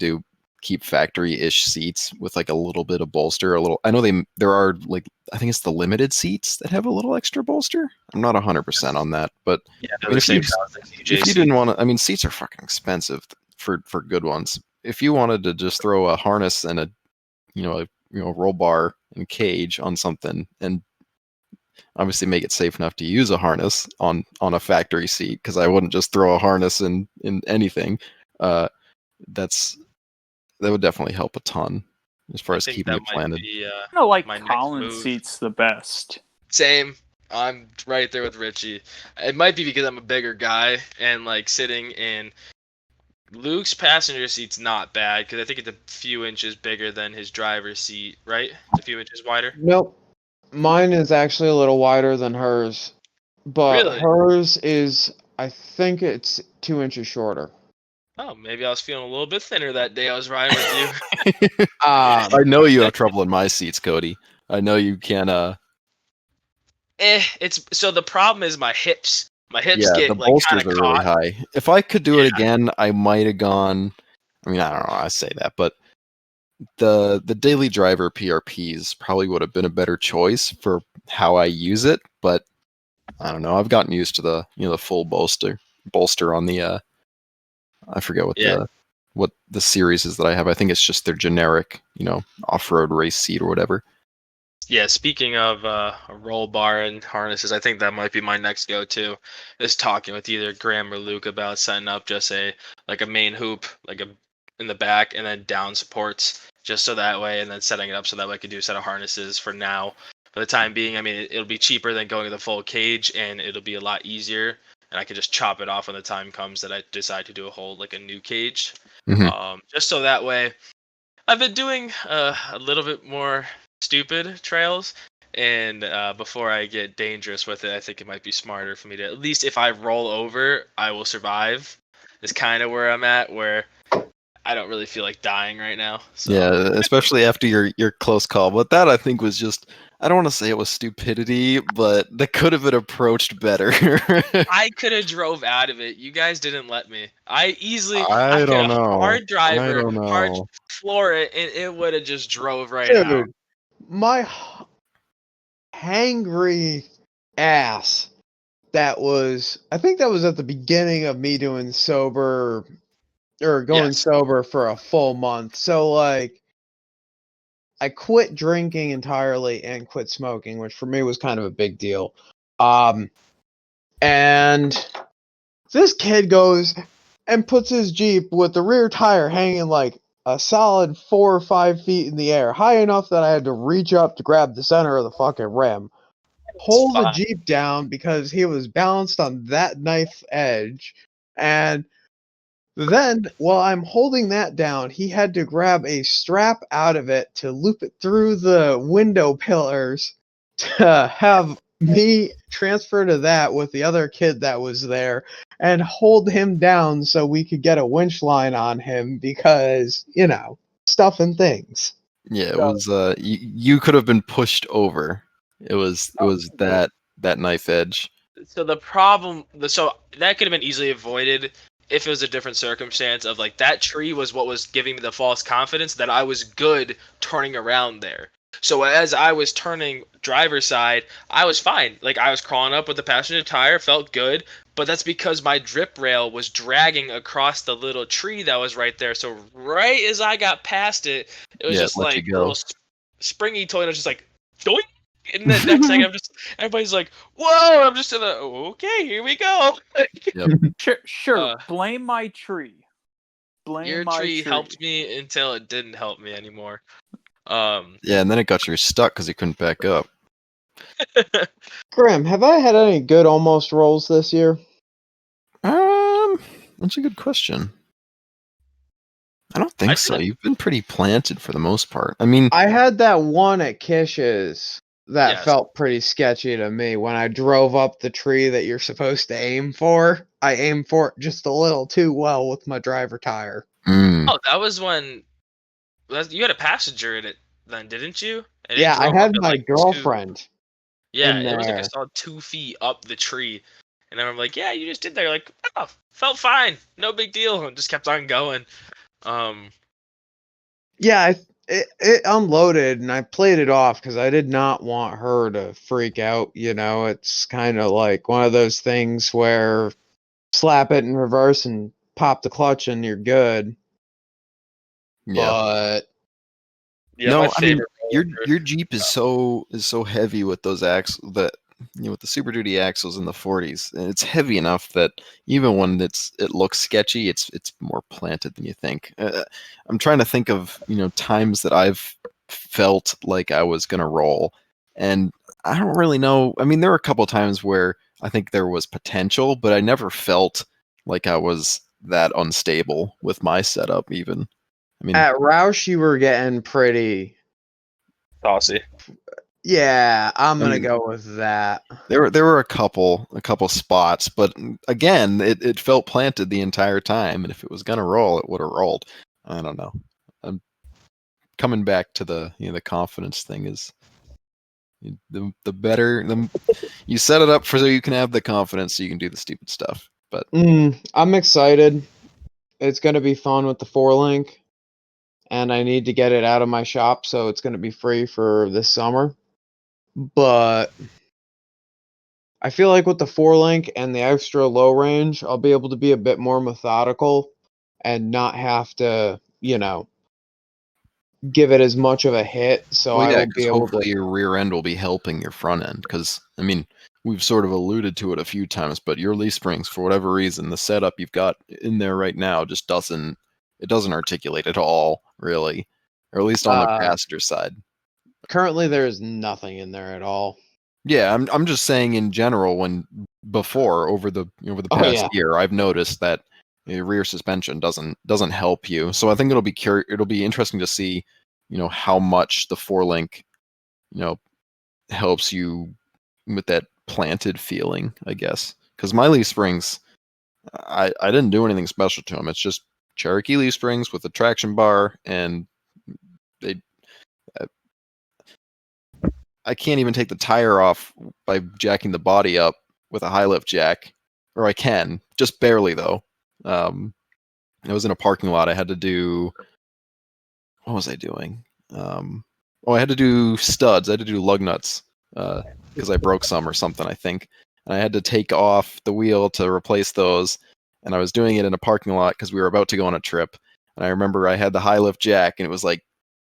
keep factory-ish seats with like a little bit of bolster. I know there are like I think it's the limited seats that have a little extra bolster. I'm not 100% on that, but Yeah, I mean, if you didn't want to, I mean, seats are fucking expensive for good ones. If you wanted to just throw a harness and a roll bar and cage on something, and obviously make it safe enough to use a harness on a factory seat, because I wouldn't just throw a harness in anything. That would definitely help a ton as far as keeping it planted. I like my next Collins move. seats the best. Same. I'm right there with Richie. It might be because I'm a bigger guy and like sitting in Luke's passenger seat's not bad because I think it's a few inches bigger than his driver's seat, right? It's a few inches wider. Nope. Mine is actually a little wider than hers, but Really? hers is, I think it's 2 inches shorter. Oh, maybe I was feeling a little bit thinner that day I was riding with you. I know you have trouble in my seats, Cody. I know you can. It's so the problem is my hips. My hips Yeah, get the like kind bolsters of are caught. really high. If I could do it again, I might have gone. I mean, I don't know. I say that, but the daily driver PRPs probably would have been a better choice for how I use it. But I don't know. I've gotten used to the full bolster on the. I forget what the series is that I have. I think it's just their generic, off-road race seat or whatever. Yeah, speaking of a roll bar and harnesses, I think that might be my next go-to. Is talking with either Graham or Luke about setting up just a main hoop, in the back, and then down supports, just so that way, and then setting it up so that way I could do a set of harnesses for now. For the time being, I mean, it'll be cheaper than going to the full cage, and it'll be a lot easier, and I could just chop it off when the time comes that I decide to do a new cage. Mm-hmm. Just so that way, I've been doing a little bit more stupid trails, and before I get dangerous with it, I think it might be smarter for me to, at least if I roll over, I will survive. Is kind of where I'm at, where I don't really feel like dying right now. So. Yeah, especially after your close call. But that, I think, was just, I don't want to say it was stupidity, but that could have been approached better. I could have drove out of it. You guys didn't let me. I could don't have know. hard driver, I don't hard know. floor it, and it would have just drove right Dude, out. my hangry ass I think that was at the beginning of me doing sober or going Yes. sober for a full month. So like I quit drinking entirely and quit smoking, which for me was kind of a big deal. And this kid goes and puts his Jeep with the rear tire hanging like a solid 4 or 5 feet in the air, high enough that I had to reach up to grab the center of the fucking rim. Pull the fine. Jeep down because he was balanced on that knife edge. And then, while I'm holding that down, he had to grab a strap out of it to loop it through the window pillars to have me transfer to that with the other kid that was there and hold him down so we could get a winch line on him because, stuff and things. Yeah, it was. You could have been pushed over. It was that knife edge. So so that could have been easily avoided if it was a different circumstance of like that tree was what was giving me the false confidence that I was good turning around there. So as I was turning driver's side, I was fine. Like I was crawling up with the passenger tire, felt good, but that's because my drip rail was dragging across the little tree that was right there. So right as I got past it, it was Yeah, just let you like a go. little springy toy, and I was just like, doink! And then next thing everybody's like, whoa, I'm just in the, okay, here we go. Yep. Sure. Blame my tree. Blame Your my tree helped me until it didn't help me anymore. Yeah, and then it got you stuck because you couldn't back up. Graham, have I had any good almost rolls this year? That's a good question. I don't think so. You've been pretty planted for the most part. I mean, I had that one at Kish's that Yes. felt pretty sketchy to me when I drove up the tree that you're supposed to aim for. I aimed for it just a little too well with my driver tire. Oh, that was when you had a passenger in it then, didn't you? And it Yeah, I drove up had at my like girlfriend yeah, in it was like a there. solid 2 feet up the tree. And then I'm like, yeah, you just did that. You're like, oh, felt fine. No big deal. And just kept on going. Um, Yeah, it unloaded and I played it off because I did not want her to freak out. It's kind of like one of those things where slap it in reverse and pop the clutch and you're good. yeah. But yeah, my No, I mean favorite your roller your Jeep is so heavy with those axles that with the Super Duty axles in the 40s, and it's heavy enough that even when it looks sketchy, it's more planted than you think. I'm trying to think of times that I've felt like I was gonna roll, and I don't really know. I mean, there were a couple times where I think there was potential, but I never felt like I was that unstable with my setup. Even I mean, at Rausch, you were getting pretty. saucy. Yeah, I'm I gonna mean, go with that. there were a couple spots, but again, it felt planted the entire time, and if it was gonna roll, it would have rolled. I don't know. I'm coming back to the confidence thing is the better you set it up for so you can have the confidence so you can do the stupid stuff. But I'm excited. It's gonna be fun with the 4-link, and I need to get it out of my shop, so it's gonna be free for this summer. But I feel like with the 4-link and the extra low range, I'll be able to be a bit more methodical and not have to, give it as much of a hit. So well, I yeah, will be because able to. hopefully your rear end will be helping your front end. Because I mean, we've sort of alluded to it a few times, but your leaf springs, for whatever reason, the setup you've got in there right now just doesn't articulate at all, really, or at least on the passenger side. Currently, there is nothing in there at all. Yeah, I'm just saying in general. When before over the Oh past yeah. year, I've noticed that rear suspension doesn't help you. So I think it'll be interesting to see, how much the 4-link, helps you with that planted feeling, I guess. Because my leaf springs, I didn't do anything special to them. It's just Cherokee leaf springs with a traction bar, and they I can't even take the tire off by jacking the body up with a high lift jack, or I can, just barely though. I was in a parking lot. I had to do what was I doing? I had to do studs. I had to do lug nuts because I broke some or something, I think. And I had to take off the wheel to replace those. And I was doing it in a parking lot because we were about to go on a trip. And I remember I had the high lift jack, and it was like,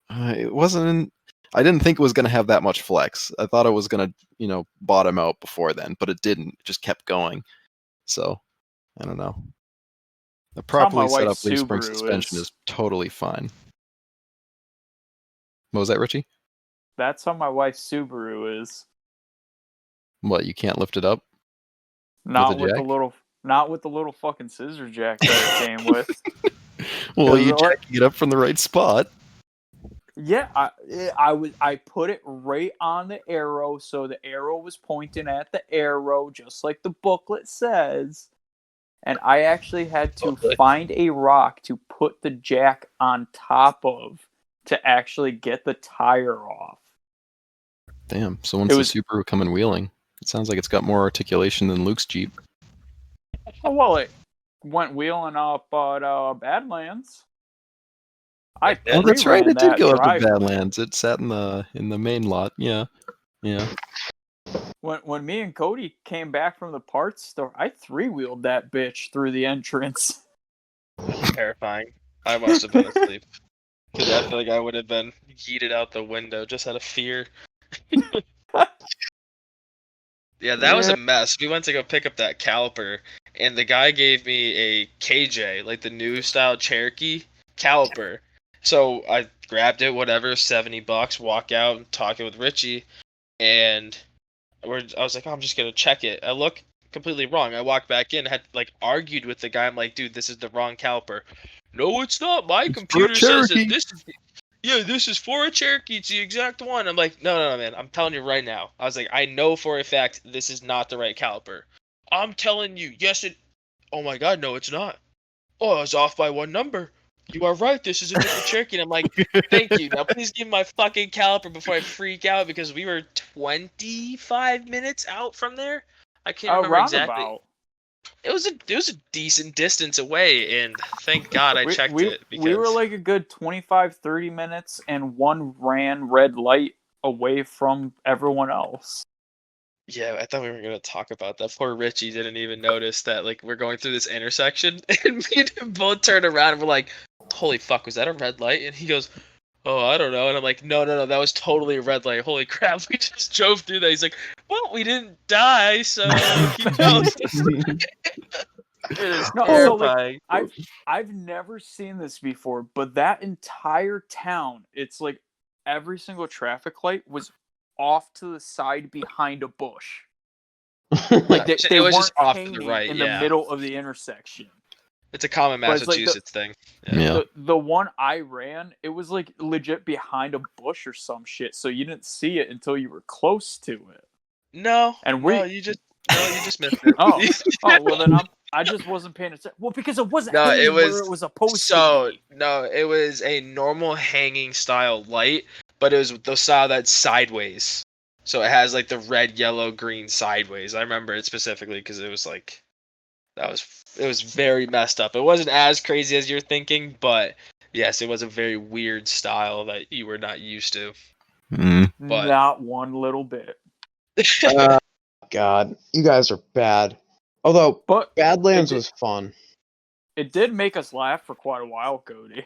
it wasn't. I didn't think it was going to have that much flex. I thought it was going to, bottom out before then, but it didn't. It just kept going. So, I don't know. The That's how my properly set up wife's leaf spring Subaru suspension is. is totally fine. What was that, Richie? That's how my wife's Subaru is. What, you can't lift it up? Not With a with jack? not with the little fucking scissor jack that it came with. Well, you Is it like- jacking it up from the right spot. Yeah, I put it right on the arrow, so the arrow was pointing at the arrow, just like the booklet says. And I actually had to find a rock to put the jack on top of to actually get the tire off. Damn. So when's It was the Subaru coming wheeling? It sounds like it's got more articulation than Luke's Jeep. well, it went wheeling up at Badlands. I Oh, that's right. pre-ran It did that go up to driveway. Badlands. It sat in the main lot. Yeah. When me and Cody came back from the parts store, I 3-wheeled that bitch through the entrance. Terrifying. I must have been asleep. Because I feel like I would have been yeeted out the window just out of fear. Yeah, that was a mess. We went to go pick up that caliper, and the guy gave me a KJ, like the new style Cherokee caliper. So I grabbed it, whatever, $70, walk out and talking with Richie, and I was like, oh, I'm just gonna check it. I look completely wrong. I walked back in, had like argued with the guy. I'm like, dude, this is the wrong caliper. No, it's not. My It's for a computer says that Cherokee. this is for a Cherokee. It's the exact one. I'm like, no, man. I'm telling you right now. I was like, I know for a fact this is not the right caliper. I'm telling you, yes, it. Oh my God, no, it's not. Oh, I was off by one number. You are right. This is a different Cherokee. And I'm like, thank you. Now please give me my fucking caliper before I freak out because we were 25 minutes out from there. I can't remember exactly. Roundabout. It was a decent distance away, and thank God I checked it because We were like a good 25, 30 minutes, and one ran red light away from everyone else. yeah, I thought we were gonna talk about that. Poor Richie didn't even notice that like we're going through this intersection, and me and him both turned around and we're like, "Holy fuck, was that a red light?" And he goes, "Oh, I don't know." And I'm like, "No, that was totally a red light. Holy crap, we just drove through that." He's like, "Well, we didn't die, so keep going." It is No, terrifying. so like I've never seen this before, but that entire town, it's like every single traffic light was off to the side behind a bush. Like they It was weren't just off to the hanging right, in yeah. the middle of the intersection. It's a common But it's like Massachusetts thing. Yeah. The one I ran, it was like legit behind a bush or some shit, so you didn't see it until you were close to it. No, And you just missed it. Oh, well then I just wasn't paying attention. Well, because it wasn't No, hanging it was where it was supposed to so be. no, it was a normal hanging style light, but it was the style that's sideways. So it has like the red, yellow, green sideways. I remember it specifically because it was like it was very messed up. It wasn't as crazy as you're thinking, but yes, it was a very weird style that you were not used to. Mm. But Not one little bit. God, you guys are bad. Although But Badlands it, was fun. it did make us laugh for quite a while, Cody.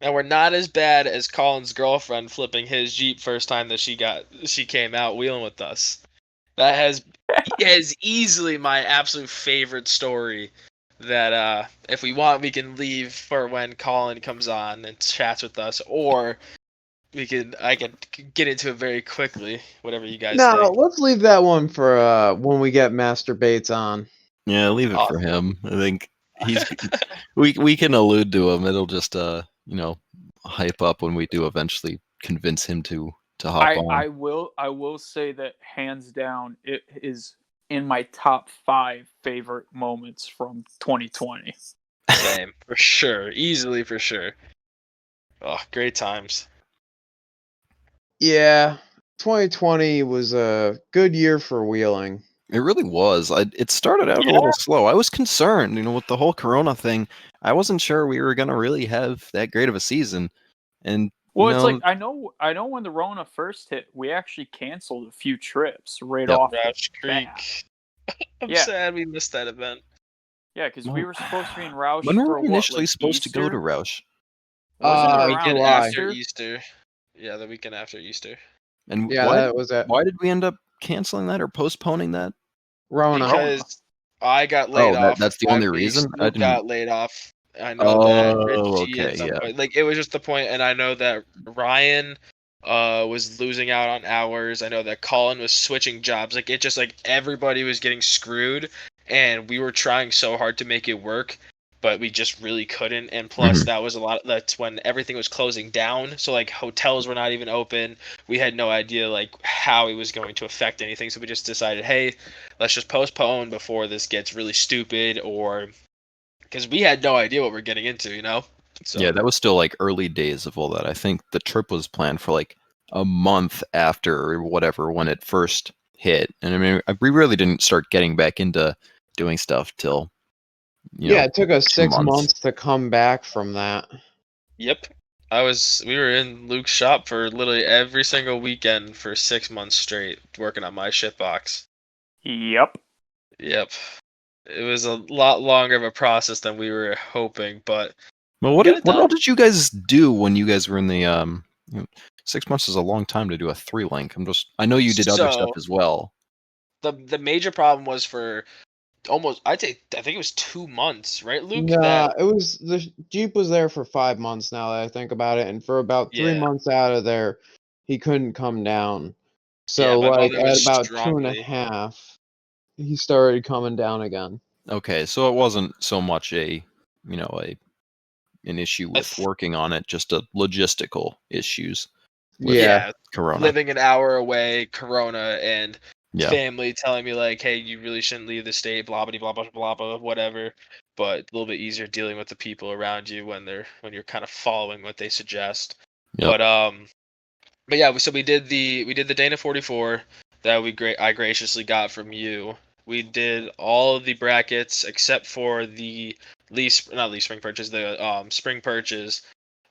and we're not as bad as Colin's girlfriend flipping his Jeep first time that she came out wheeling with us. That is easily my absolute favorite story. That if we want, we can leave for when Colin comes on and chats with us, or I can get into it very quickly. Whatever you guys No, think. let's leave that one for when we get Master Bates on. Yeah, leave it for him. I think we can allude to him. It'll just hype up when we do eventually convince him to hop on. I will say that hands down it is in my top 5 favorite moments from 2020. Same, for sure, easily for sure. Oh, great times. Yeah, 2020 was a good year for wheeling. It really was. It started out a little slow. I was concerned, with the whole Corona thing. I wasn't sure we were gonna really have that great of a season, and Well, it's like I know when the Rona first hit, we actually canceled a few trips right Yep. off the Rausch bat. Creek. I'm Yeah. sad we missed that event. Yeah, because we Well, were supposed to be in Rausch when were for we what, initially like supposed to go to Easter? Rausch? Wasn't it The around weekend July. after Easter? Easter. Yeah, the weekend after Easter. And Yeah, that was it. why did we end up canceling that or postponing that? Rona. Because I got laid Oh, off for that's the 5 only weeks. reason? I Luke didn't. got laid off. I know that Oh, Richie at okay, some yeah. point. Like it was just the point, and I know that Ryan was losing out on hours. I know that Colin was switching jobs. Like it just like everybody was getting screwed, and we were trying so hard to make it work, but we just really couldn't. And plus, Mhm. that was a lot. That's when everything was closing down. So like hotels were not even open. We had no idea like how it was going to affect anything. So we just decided, hey, let's just postpone before this gets really stupid, or because we had no idea what we're getting into, you know. So Yeah, that was still like early days of all that. I think the trip was planned for like a month after or whatever when it first hit. And I mean, we really didn't start getting back into doing stuff till, Yeah, it took us 2 6 months. months to come back from that. yep. We were in Luke's shop for literally every single weekend for 6 months straight, working on my shitbox. Yep. Yep. It was a lot longer of a process than we were hoping, but Well, we got it what all done. did you guys do when you guys were in the 6 months is a long time to do a 3 link. I know you did other stuff So as well. the major problem was for almost I think it was 2 months, right, Luke? Nah, That it was the Jeep was there for 5 months now that I think about it, and for about 3 months out of there, he couldn't come down. yeah, So my like mother at was about two and a strongly. half, he started coming down again. Okay, so it wasn't so much an issue I with working on it, just a logistical issues with Yeah. Yeah, Corona. living an hour away, Corona, and Yeah. family telling me like, "Hey, you really shouldn't leave the state." Blah blah blah blah blah blah, whatever. But a little bit easier dealing with the people around you when you're kind of following what they suggest. Yep. But yeah, so we did the Dana 44 that I graciously got from you. We did all of the brackets except for the not leaf spring purchase, the spring purchase.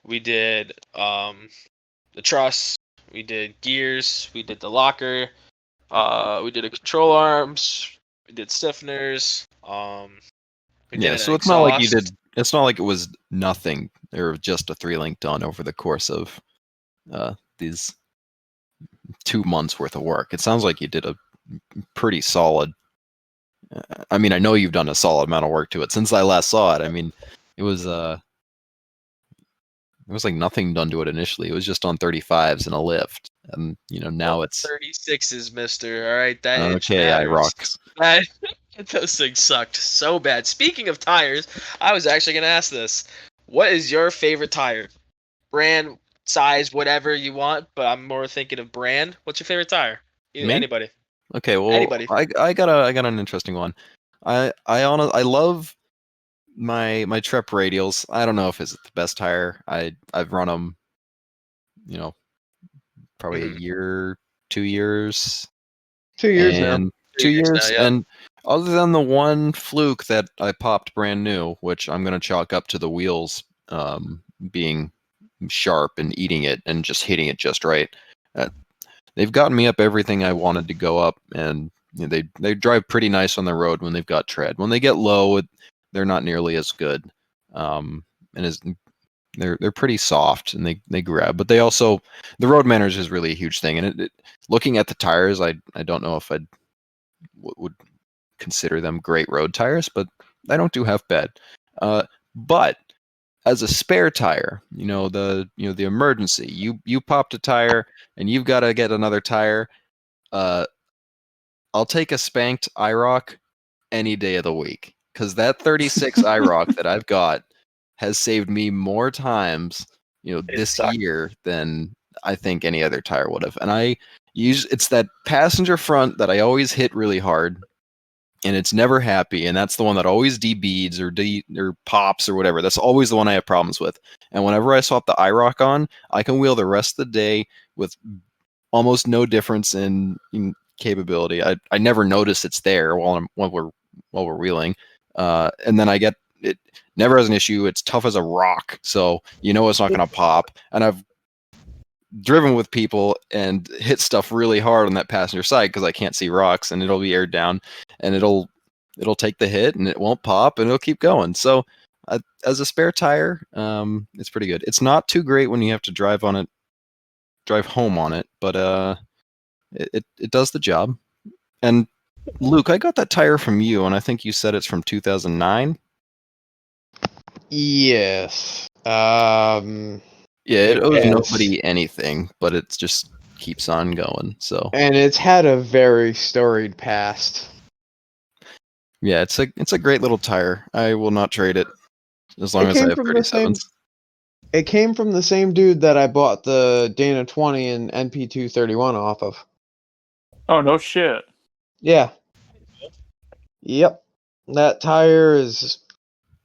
We did the truss, we did gears, we did the locker, we did a control arms, we did stiffeners, we Yeah, did an so it's not like you exhaust. did. It's not like it was nothing or just a 3 link done over the course of these 2 months worth of work. It sounds like you did a pretty solid. I mean, I know you've done a solid amount of work to it since I last saw it. I mean, it was like nothing done to it initially. It was just on 35s and a lift, and now it's 36s, mister. All right, that itch okay. I matters. rock. That, those things sucked so bad. Speaking of tires, I was actually going to ask this. What is your favorite tire? Brand, size, whatever you want, but I'm more thinking of brand. What's your favorite tire? Me? Anybody. Okay, well, Anybody. I got an interesting one. I love my Trep radials. I don't know if it's the best tire. I've run them, probably a Mhm. year, 2 years, 2 years now. and 2 years now, yeah. and other than the one fluke that I popped brand new, which I'm gonna chalk up to the wheels being sharp and eating it and just hitting it just right. Uh, they've gotten me up everything I wanted to go up, and they drive pretty nice on the road when they've got tread. When they get low, they're not nearly as good, and they're pretty soft and they grab. But they also the road manners is really a huge thing. And looking at the tires, I don't know if I would consider them great road tires, but I don't do half bad. But as a spare tire, the emergency, you popped a tire and you've got to get another tire. I'll take a spanked IROC any day of the week because that 36 IROC that I've got has saved me more times, It this sucked. year than I think any other tire would have. And it's that passenger front that I always hit really hard, and it's never happy, and that's the one that always debeads or pops or whatever. That's always the one I have problems with. And whenever I swap the IROC on, I can wheel the rest of the day with almost no difference in capability. I never notice it's there while we're wheeling, and then I get it never has an issue. It's tough as a rock, so it's not going to pop. And I've driven with people and hit stuff really hard on that passenger side because I can't see rocks, and it'll be aired down, and it'll take the hit, and it won't pop, and it'll keep going. So as a spare tire, it's pretty good. It's not too great when you have to drive home on it, but it does the job. And Luke, I got that tire from you, and I think you said it's from 2009. Yes. Yeah, it owes Yes. nobody anything, but it just keeps on going. So And it's had a very storied past. yeah, it's a great little tire. I will not trade it as long It as I came have from the same. 37s. It came from the same dude that I bought the Dana 20 and NP231 off of. Oh, no shit. Yeah. Yep. That tire is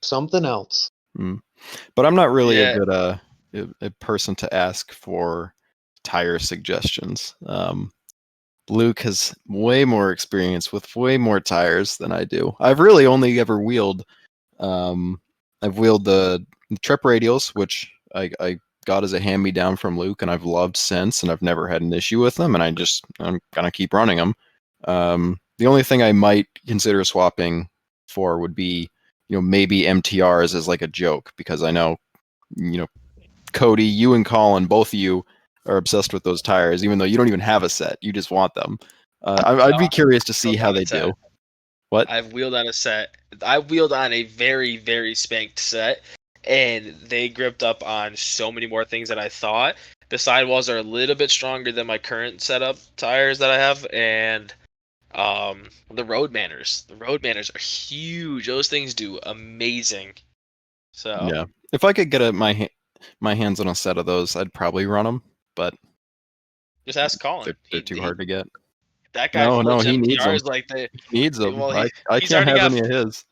something else. But I'm not really Yeah. a person to ask for tire suggestions. Luke has way more experience with way more tires than I do. I've really only ever wheeled. I've wheeled the Trep radials, which I got as a hand-me-down from Luke, and I've loved since, and I've never had an issue with them, and I'm gonna keep running them. The only thing I might consider swapping for would be, maybe MTRs as like a joke, because I know, Cody, you and Colin, both of you are obsessed with those tires, even though you don't even have a set. You just want them. I'd be curious to see how they do. What? I've wheeled on a set. I wheeled on a very, very spanked set, and they gripped up on so many more things than I thought. The sidewalls are a little bit stronger than my current setup tires that I have, and the road manners. The road manners are huge. Those things do amazing. So Yeah, if I could get my hands on a set of those, I'd probably run them, but just ask Colin. they're too hard to get. That guy No, flips he needs them. MTRs like they. He needs them. Well, I he's can't already have got. any of his.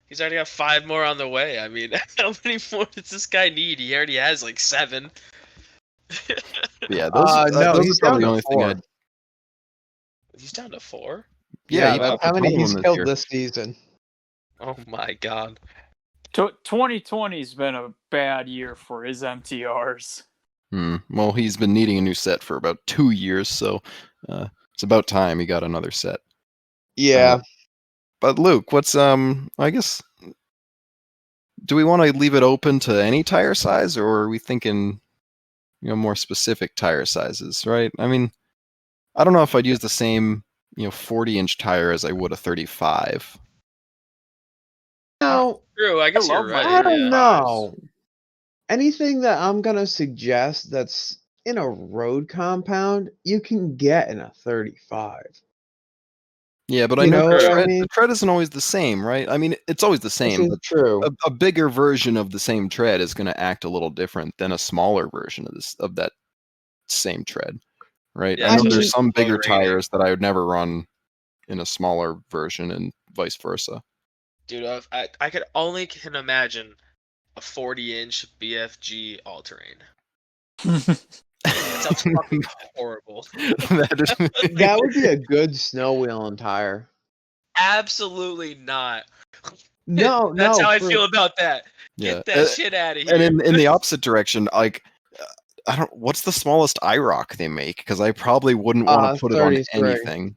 He's already got 5 more on the way. I mean, how many more does this guy need? He already has like 7. Yeah, No, those he's are probably down the to only thing 4. I'd. He's down to 4. Yeah, he that's popped a how ton many of he's them killed year. this season. Oh my god. 2020's been a bad year for his MTRs. Well, he's been needing a new set for about 2 years, so it's about time he got another set. Yeah. But Luke, what's I guess, do we want to leave it open to any tire size, or are we thinking, more specific tire sizes, right? I mean, I don't know if I'd use the same, 40-inch tire as I would a 35. No, True, I guess you're love my right. I don't Yeah. know. Anything that I'm gonna suggest that's in a road compound, you can get in a 35. Yeah, but I You know know what I mean? the tread isn't always the same, right? I mean, it's always the This same, is but true. a bigger version of the same tread is going to act a little different than a smaller version of that same tread, right? Yeah, I know especially there's some load bigger rating. tires that I would never run in a smaller version, and vice versa. Dude, I can imagine a 40-inch BFG all-terrain. That sounds fucking horrible. That would be a good snow wheeling tire. Absolutely not. No, That's no. how I feel about that. Yeah, Get that shit out of here. and in the opposite direction, like, I don't. What's the smallest IROC they make? Because I probably wouldn't want to put it on 33. anything.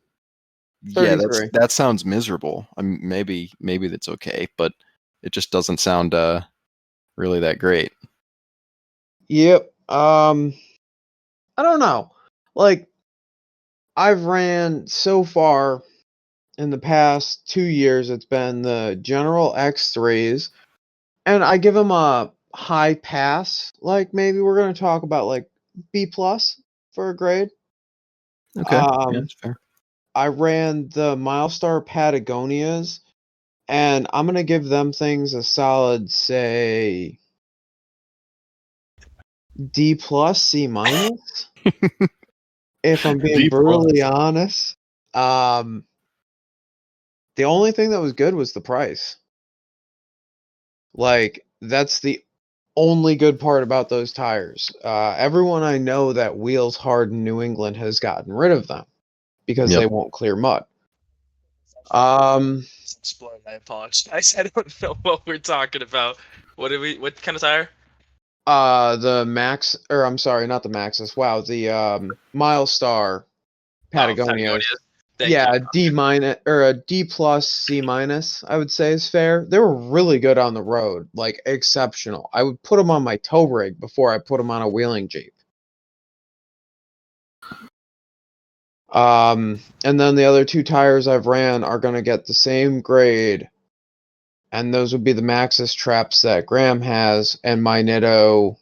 Yeah, 33. that sounds miserable. I mean, maybe that's okay, but it just doesn't sound really that great. Yep. I don't know. Like, I've ran so far in the past 2 years, it's been the General X3s, and I give them a high pass. Like, maybe we're going to talk about like B plus for a grade. Okay, yeah, that's fair. I ran the Milestar Patagonias, and I'm going to give them things a solid, say, D plus, C minus. If I'm being D brutally honest. The only thing that was good was the price. Like, that's the only good part about those tires. Everyone I know that wheels hard in New England has gotten rid of them because Yep. they won't clear mud. Explode. I apologize. I don't know what we're talking about. What kind of tire? The Max, or I'm sorry, not the Maxus. Wow, the Milestar Oh, Patagonias. Patagonias. Thank Yeah, you. a D minus or a D plus C minus, I would say is fair. They were really good on the road, like exceptional. I would put them on my tow rig before I put them on a wheeling Jeep. And then the other two tires I've ran are gonna get the same grade, and those would be the Maxxis traps that Graham has and my Nitto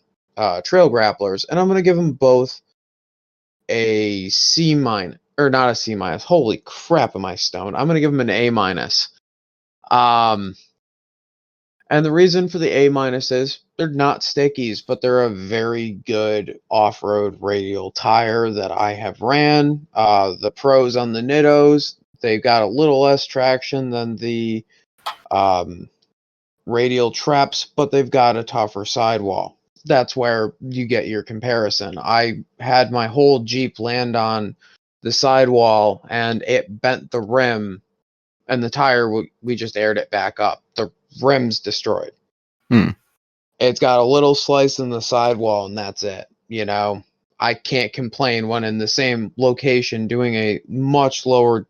trail grapplers, and I'm gonna give them both a C minus, or not a C minus. Holy crap, am I stoned? I'm gonna give them an A minus. Um, and the reason for the A minus is they're not stickies, but they're a very good off-road radial tire that I have ran. The pros on the Nittos, they've got a little less traction than the um, radial traps, but they've got a tougher sidewall. That's where you get your comparison. I had my whole Jeep land on the sidewall and it bent the rim, and the tire, we just aired it back up. The rim's destroyed. Hmm. It's got a little slice in the sidewall, and that's it. You know, I can't complain when in the same location doing a much lower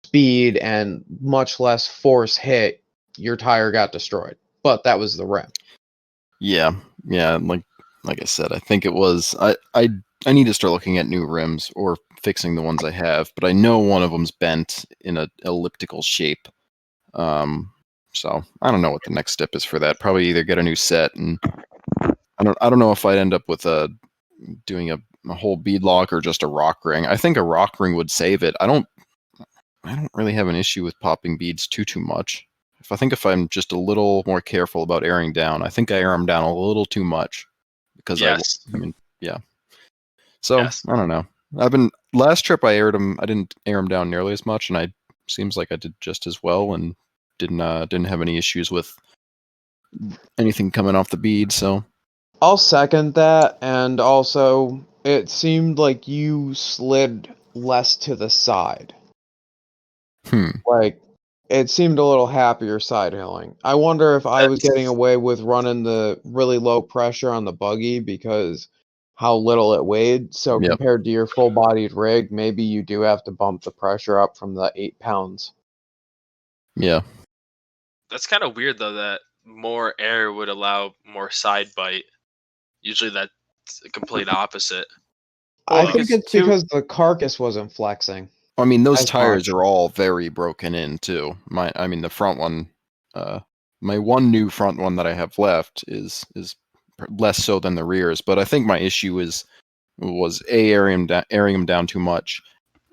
speed and much less force hit, your tire got destroyed. But that was the rim. Yeah, yeah. Like I said, I think it was. I need to start looking at new rims or fixing the ones I have. But I know one of them's bent in a elliptical shape. So I don't know what the next step is for that. Probably either get a new set, and I don't know if I'd end up with doing a whole bead lock or just a rock ring. I think a rock ring would save it. I don't really have an issue with popping beads too much. If I'm just a little more careful about airing down, I think I air them down a little too much because Yes. I mean, yeah. So Yes. I don't know. Last trip I aired them. I didn't air them down nearly as much, and I seems like I did just as well and didn't have any issues with anything coming off the bead. So I'll second that, and also it seemed like you slid less to the side. hmm. Like it seemed a little happier side hilling. I wonder if I was getting That's- away with running the really low pressure on the buggy because how little it weighed. So Yep. compared to your full bodied rig, maybe you do have to bump the pressure up from the 8 pounds. Yeah. That's kind of weird though that more air would allow more side bite. Usually that's the complete opposite. I Well, But think because it's two because the carcass wasn't flexing I mean, those as tires much. are all very broken in too. I mean, the front one, my one new front one that I have left is less so than the rears. But I think my issue was airing them down too much,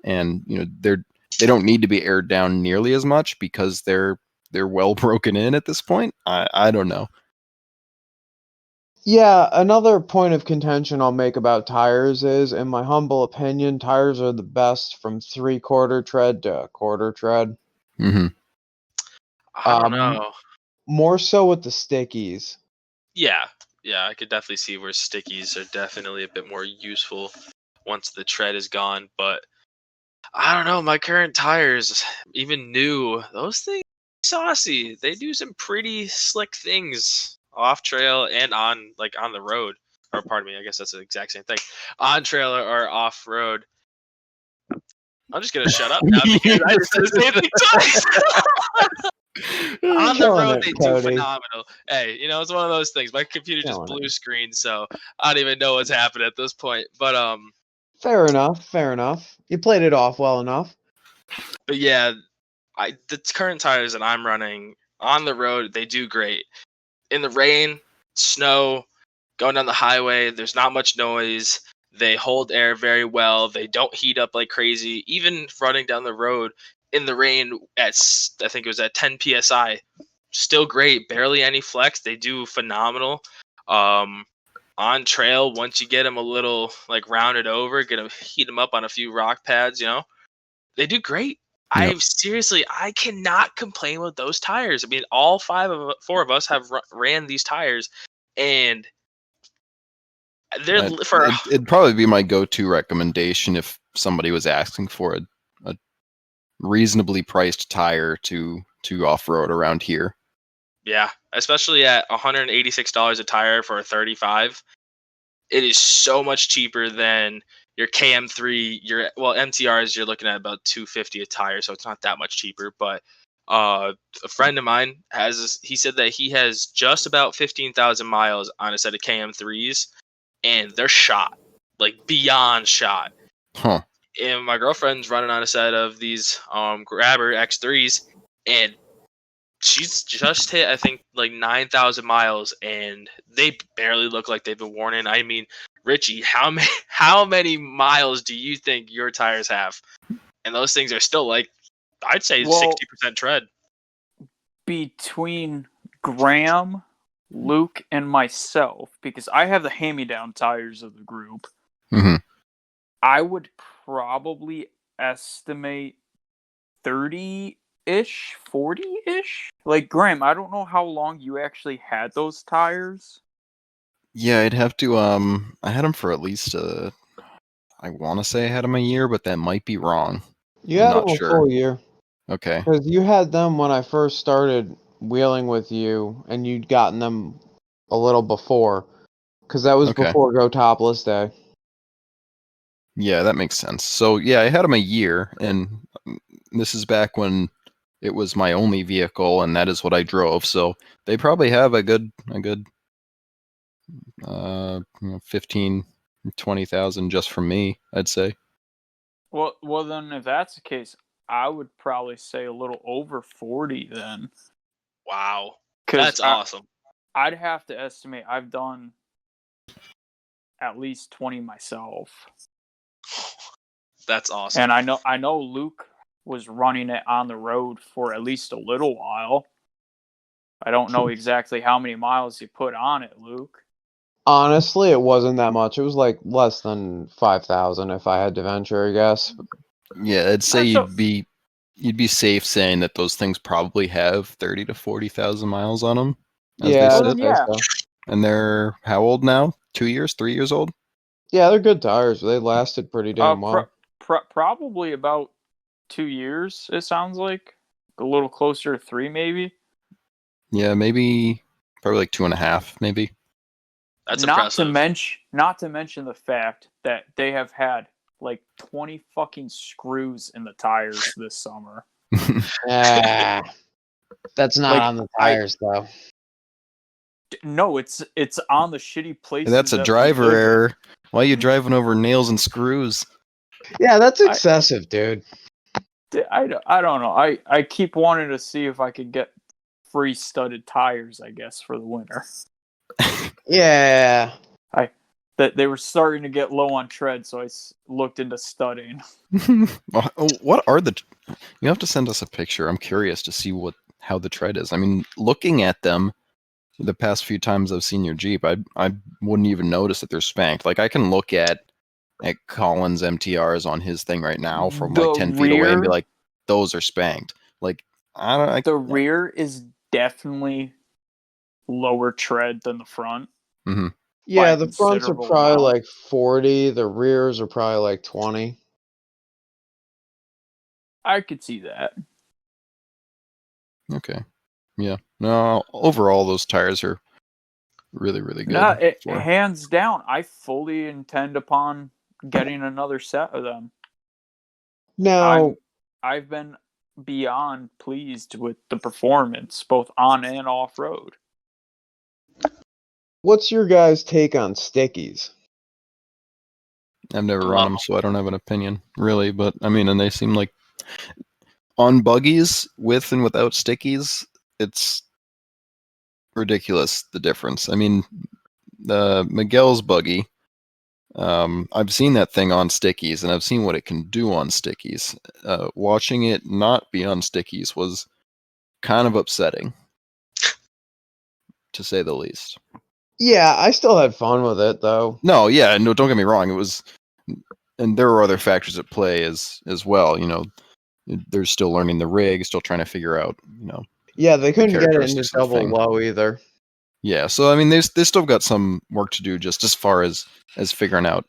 and they don't need to be aired down nearly as much because they're well broken in at this point. I don't know. Yeah, another point of contention I'll make about tires is, in my humble opinion, tires are the best from 3/4 tread to a quarter tread. Hmm. I don't Um, know. More so with the stickies. Yeah. Yeah, I could definitely see where stickies are definitely a bit more useful once the tread is gone, but I don't know, my current tires, even new, those things are saucy. They do some pretty slick things off trail and on the road. Or pardon me, I guess that's the exact same thing. On trail or off road. I'm just gonna shut up now because I just said the same thing twice. On the Killing road, it, they do Cody. phenomenal. Hey, it's one of those things. My computer just Killing blue it. screen, so I don't even know what's happening at this point. Fair enough, fair enough. You played it off well enough. But yeah, the current tires that I'm running on the road, they do great. In the rain, snow, going down the highway, there's not much noise. They hold air very well. They don't heat up like crazy. Even running down the road in the rain I think it was at 10 psi, still great. Barely any flex. They do phenomenal. Um, on trail, once you get them a little like rounded over, get them heat them up on a few rock pads, they do great. Yep. I cannot complain with those tires. I mean, all four of us have ran these tires, and they're for It'd probably be my go-to recommendation if somebody was asking for a reasonably priced tire to off-road around here. Yeah, especially at $186 a tire for a 35. It is so much cheaper than your KM3. Your MTRs you're looking at about 250 a tire, so it's not that much cheaper. But a friend of mine he said that he has just about 15,000 miles on a set of KM3s, and they're shot, like beyond shot. Huh. And my girlfriend's running on a set of these Grabber X3s, and she's just hit, I think, like 9,000 miles, and they barely look like they've been worn in. I mean, Richie, how many miles do you think your tires have? And those things are still like, I'd say, Well, 60% tread. between Graham, Luke, and myself, because I have the hand-me-down tires of the group, hmm I would probably estimate 30-ish, 40-ish. Like, Graham, I don't know how long you actually had those tires. Yeah, I'd have to. I had them for at least I want to say I had them a year, but that might be wrong. You I'm had them not a sure. full year. Okay. Because you had them when I first started wheeling with you, and you'd gotten them a little before. Because that was Okay. before Go Topless Day. Yeah, that makes sense. So yeah, I had them a year, and this is back when it was my only vehicle, and that is what I drove. So they probably have a good 15, 20,000 just from me, I'd say. Well, then if that's the case, I would probably say a little over 40 then. Wow, 'Cause that's awesome. I'd have to estimate I've done at least 20 myself. That's awesome. And I know Luke was running it on the road for at least a little while. I don't know exactly how many miles he put on it, Luke. Honestly, it wasn't that much. It was like less than 5,000 if I had to venture, I guess. Yeah, I'd say So- you'd be safe saying that those things probably have 30 to 40,000 miles on them. As Yeah, they I'd said. say yeah. so. And they're how old now? 2 years, 3 years old? Yeah, they're good tires. They lasted pretty damn well. Probably about 2 years, it sounds like. A little closer to 3, maybe. Yeah, maybe probably like 2.5, maybe. That's not impressive. Not to mention the fact that they have had like 20 fucking screws in the tires this summer. Ah, that's not Like, on the tires, though. No, it's on the shitty places. That's a that we driver live in. error. Why are you driving over nails and screws? Yeah, that's excessive, dude. I don't know. I keep wanting to see if I could get free studded tires, I guess, for the winter. Yeah. That they were starting to get low on tread, so I looked into studding. What are the? You have to send us a picture. I'm curious to see how the tread is. I mean, looking at them, the past few times I've seen your Jeep, I wouldn't even notice that they're spanked. Like I can look at Colin's MTRs on his thing right now from like 10 feet away and be like, those are spanked. Like the rear is definitely lower tread than the front. Mm-hmm. Yeah, the fronts are probably like 40. The rears are probably like 20. I could see that. Okay. Yeah. No, overall, those tires are really, really good. Hands down, I fully intend upon getting another set of them. Now, I've been beyond pleased with the performance, both on and off road. what's your guys' take on stickies? I've never run them, so I don't have an opinion, really. But I mean, and they seem like on buggies with and without stickies, it's ridiculous the difference. I mean, the Miguel's buggy, I've seen that thing on stickies, and I've seen what it can do on stickies. Watching it not be on stickies was kind of upsetting, to say the least. Yeah, I still had fun with it, though. No, don't get me wrong. It was, and there were other factors at play as well. You know, they're still learning the rig, still trying to figure out, Yeah, they couldn't get it into characteristics of the double thing. low either. Yeah, so I mean, they still got some work to do, just as far as figuring out,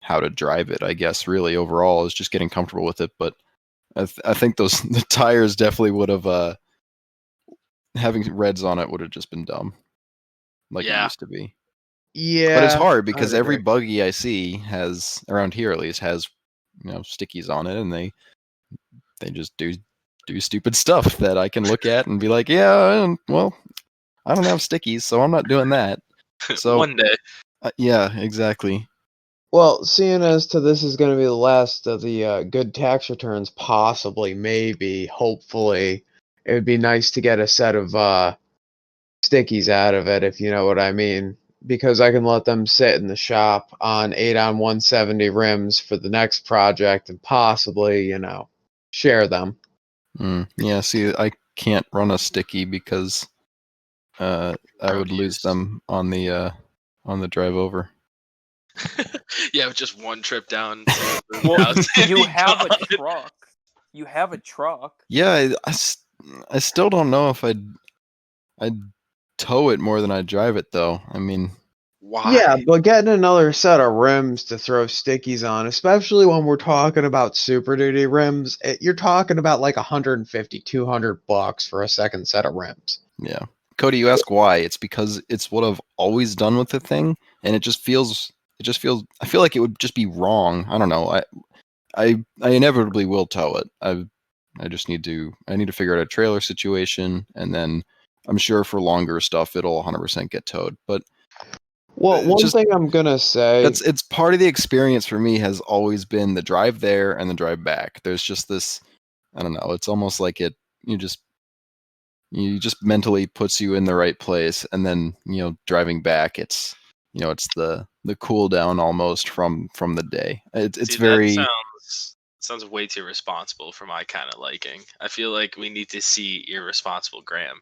how to drive it. I guess really overall is just getting comfortable with it. But I think the tires definitely would have having reds on it would have just been dumb, like it Yeah. used to be. Yeah, But it's hard I because would every agree. buggy I see has, around here at least, has stickies on it, and they just do stupid stuff that I can look at and be like, yeah, well, I don't have stickies, so I'm not doing that. So One day. yeah, exactly. Well, seeing as to this is going to be the last of the good tax returns, possibly, maybe, hopefully, it would be nice to get a set of stickies out of it, if you know what I mean. Because I can let them sit in the shop on 8 on 170 rims for the next project and possibly, share them. Yeah, see, I can't run a sticky because I Road would lose use. them on the drive over. Yeah, with just one trip down to the Well, house. you have a God. truck. You have a truck. Yeah, I still don't know if I'd tow it more than I'd drive it, though. I mean, Yeah, Why? but getting another set of rims to throw stickies on, especially when we're talking about Super Duty rims, you're talking about like 150, $200 for a second set of rims. yeah. Cody, you ask why? It's because it's what I've always done with the thing, and it just feels. I feel like it would just be wrong. I don't know. I inevitably will tow it. I just need to figure out a trailer situation, and then I'm sure for longer stuff it'll 100% get towed. But Well, it's one just thing I'm gonna say, it's part of the experience for me has always been the drive there and the drive back. There's just this, I don't know. It's almost like you just mentally puts you in the right place, and then driving back it's the cool down almost from the day. It's See, that very. sounds way too responsible for my kind of liking. I feel like we need to see irresponsible Graham.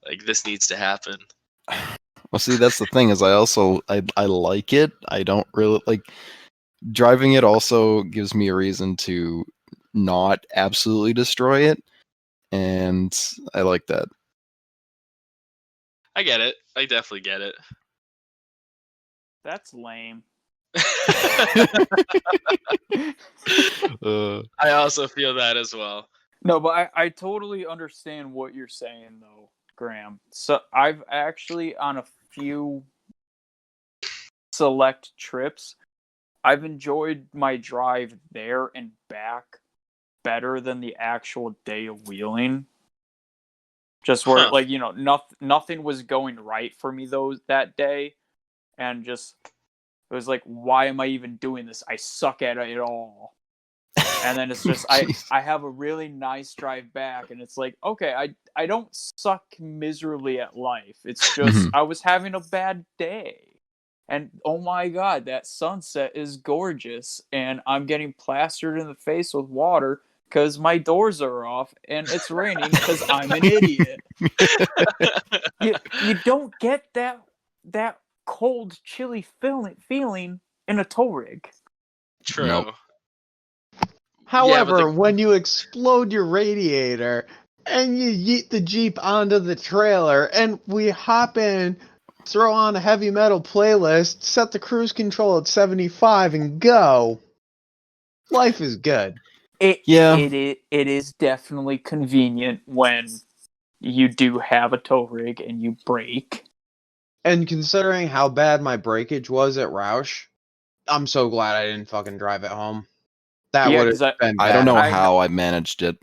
Like this needs to happen. Well, see, that's the thing is I like it. I don't really like driving it. Also gives me a reason to not absolutely destroy it, and I like that. I get it. I definitely get it. That's lame. I also feel that as well. No, but I totally understand what you're saying, though, Graham. So I've actually, on a few select trips, I've enjoyed my drive there and back better than the actual day of wheeling. Just where, Huh. like, nothing was going right for me that day, and just it was like, why am I even doing this? I suck at it all. And then it's just Jeez. I have a really nice drive back, and it's like, okay, I don't suck miserably at life. It's just Mhm. I was having a bad day. And oh my god, that sunset is gorgeous, and I'm getting plastered in the face with water because my doors are off and it's raining because I'm an idiot. You don't get that cold, chilly feeling in a tow rig. True. Nope. Yeah, but however, when you explode your radiator and you yeet the Jeep onto the trailer and we hop in, throw on a heavy metal playlist, set the cruise control at 75 and go, life is good. Yeah. It is definitely convenient when you do have a tow rig and you brake. And considering how bad my breakage was at Rausch, I'm so glad I didn't fucking drive it home. That Yeah, would have because been I don't bad. know I how I managed it.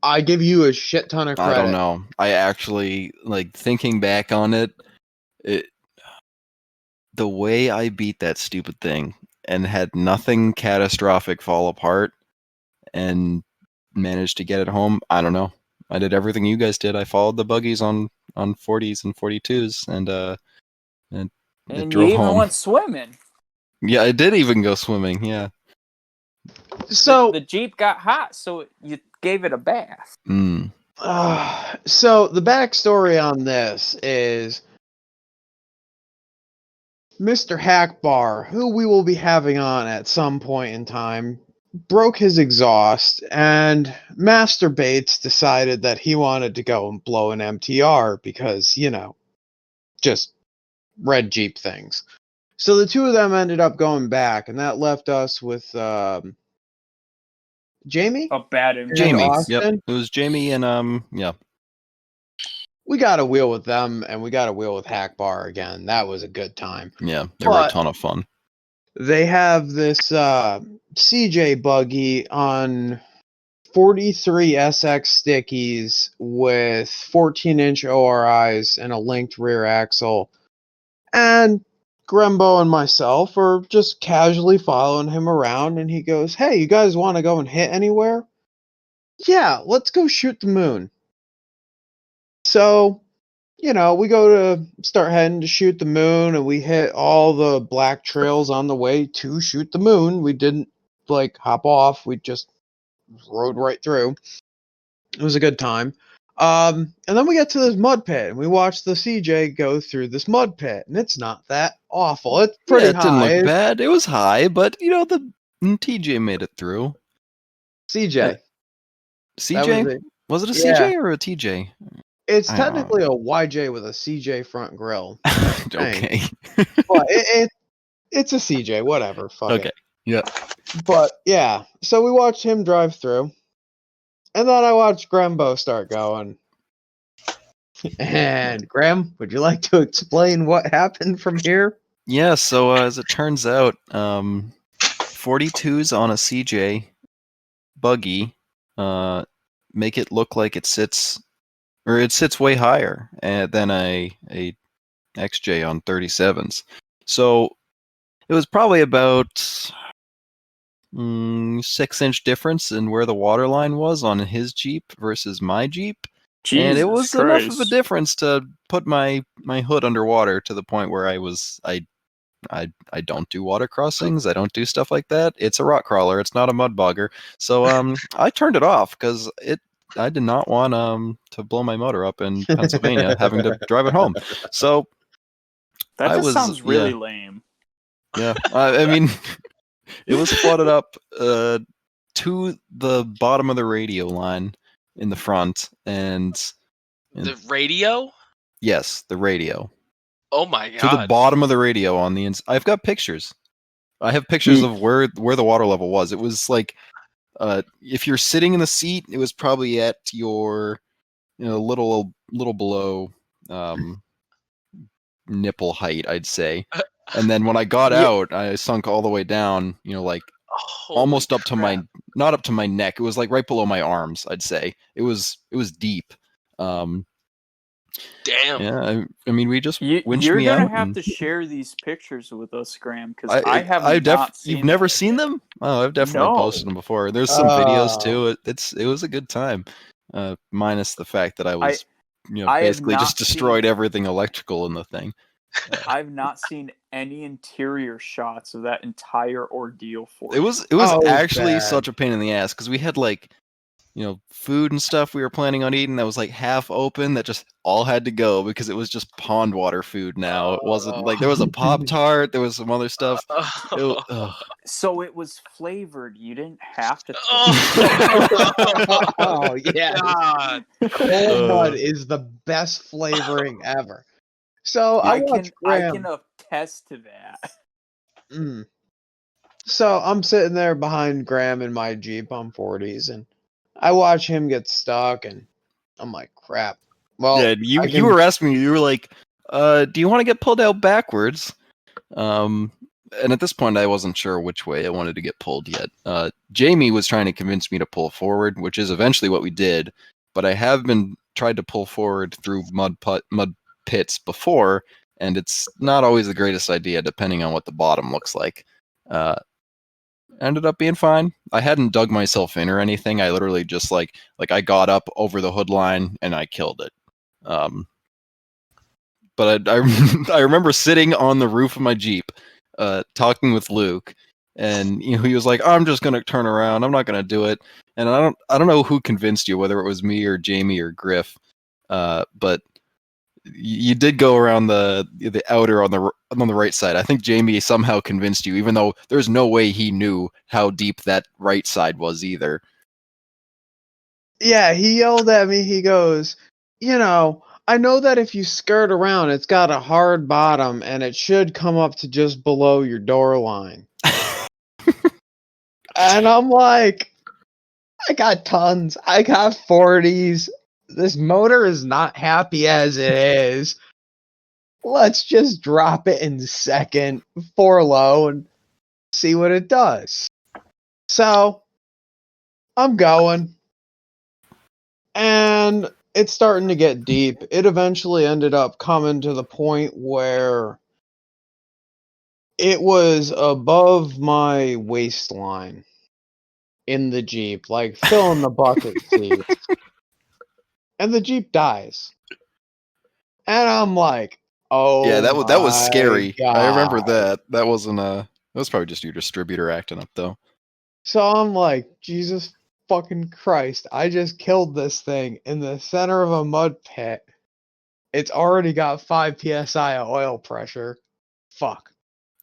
I give you a shit ton of I don't credit. know. I actually like thinking back on it. The way I beat that stupid thing and had nothing catastrophic fall apart and managed to get it home. I don't know. I did everything you guys did. I followed the buggies on 40s and 42s, and it and you drove even home. went swimming. Yeah, I did even go swimming. Yeah. So, The Jeep got hot, so you gave it a bath. Mm. so the backstory on this is Mr. Hackbar, who we will be having on at some point in time, broke his exhaust, and Master Bates decided that he wanted to go and blow an MTR because, just red Jeep things. So the two of them ended up going back, and that left us with Jamie A bad and influence. Jamie. Yep. Austin. It was Jamie and yeah. we got a wheel with them, and we got a wheel with Hack Bar again. That was a good time. Yeah, they were a ton of fun. They have this CJ buggy on 43 SX stickies with 14-inch ORIs and a linked rear axle. And Grembo and myself are just casually following him around, and he goes, "Hey, you guys want to go and hit anywhere?" "Yeah, let's go shoot the moon." So, we go to start heading to shoot the moon, and we hit all the black trails on the way to shoot the moon. We didn't hop off. We just rode right through. It was a good time. And then we get to this mud pit, and we watch the CJ go through this mud pit, and it's not that awful. It's pretty Yeah, it didn't high. look bad. It was high, but the TJ made it through. CJ. CJ? Was it a Yeah. CJ or a TJ? It's technically a YJ with a CJ front grille. Okay. But it's a CJ, whatever. Fuck Okay. it. Yeah. But yeah, so we watched him drive through, and then I watched Grembo start going. And Graham, would you like to explain what happened from here? Yeah, so as it turns out, 42s on a CJ buggy make it look like it sits way higher than a XJ on 37s. So it was probably about 6-inch difference in where the water line was on his Jeep versus my Jeep. And it was enough of a difference to put my hood underwater to the point where I don't do water crossings. I don't do stuff like that. It's a rock crawler. It's not a mud bogger. So I turned it off because I did not want to blow my motor up in Pennsylvania having to drive it home. So that sounds really lame. Yeah, I mean, it was flooded up to the bottom of the radio line in the front, and the radio. Yes, the radio. Oh my god! To the bottom of the radio on the inside. I've got pictures. I have pictures of where the water level was. It was like, if you're sitting in the seat, it was probably at your, little below nipple height, I'd say. And then when I got out, I sunk all the way down. Almost up to not up to my neck. It was like right below my arms, I'd say. It was deep. Damn. Yeah, I mean, we just winched me out. You're gonna have to share these pictures with us, Graham, because I have not seen. You've never seen them? Oh, I've definitely posted them before. There's some videos too. It was a good time, minus the fact that I was, basically just destroyed everything electrical in the thing. I've not seen any interior shots of that entire ordeal for it was actually such a pain in the ass because we had food and stuff we were planning on eating that was like half open that just all had to go because it was just pond water food now. It wasn't there was a Pop-Tart, there was some other stuff. So it was flavored. You didn't have to. Oh yeah, cold mud is the best flavoring ever. So I can attest to that. So I'm sitting there behind Graham in my Jeep on 40s, and I watch him get stuck, and I'm like, crap. Well, yeah, you were asking me, you were like, do you want to get pulled out backwards? And at this point, I wasn't sure which way I wanted to get pulled yet. Jamie was trying to convince me to pull forward, which is eventually what we did. But I have been tried to pull forward through mud pits before, and it's not always the greatest idea, depending on what the bottom looks like. Ended up being fine. I hadn't dug myself in or anything. I literally just like I got up over the hood line and I killed it. But I remember sitting on the roof of my Jeep, talking with Luke, and he was like, "I'm just gonna turn around. I'm not gonna do it." And I don't know who convinced you, whether it was me or Jamie or Griff, but you did go around the outer on the right side. I think Jamie somehow convinced you, even though there's no way he knew how deep that right side was either. Yeah, he yelled at me. He goes, I know that if you skirt around, it's got a hard bottom, and it should come up to just below your door line. And I'm like, I got tons. I got 40s. this motor is not happy as it is. Let's just drop it in second, 4 low, and see what it does. So, I'm going. And it's starting to get deep. It eventually ended up coming to the point where it was above my waistline in the Jeep, like filling the bucket seats. And the Jeep dies. And I'm like, oh Yeah, that was my scary. I remember God. that. That wasn't that was probably just your distributor acting up though. So I'm like, Jesus fucking Christ, I just killed this thing in the center of a mud pit. It's already got 5 psi of oil pressure. Fuck.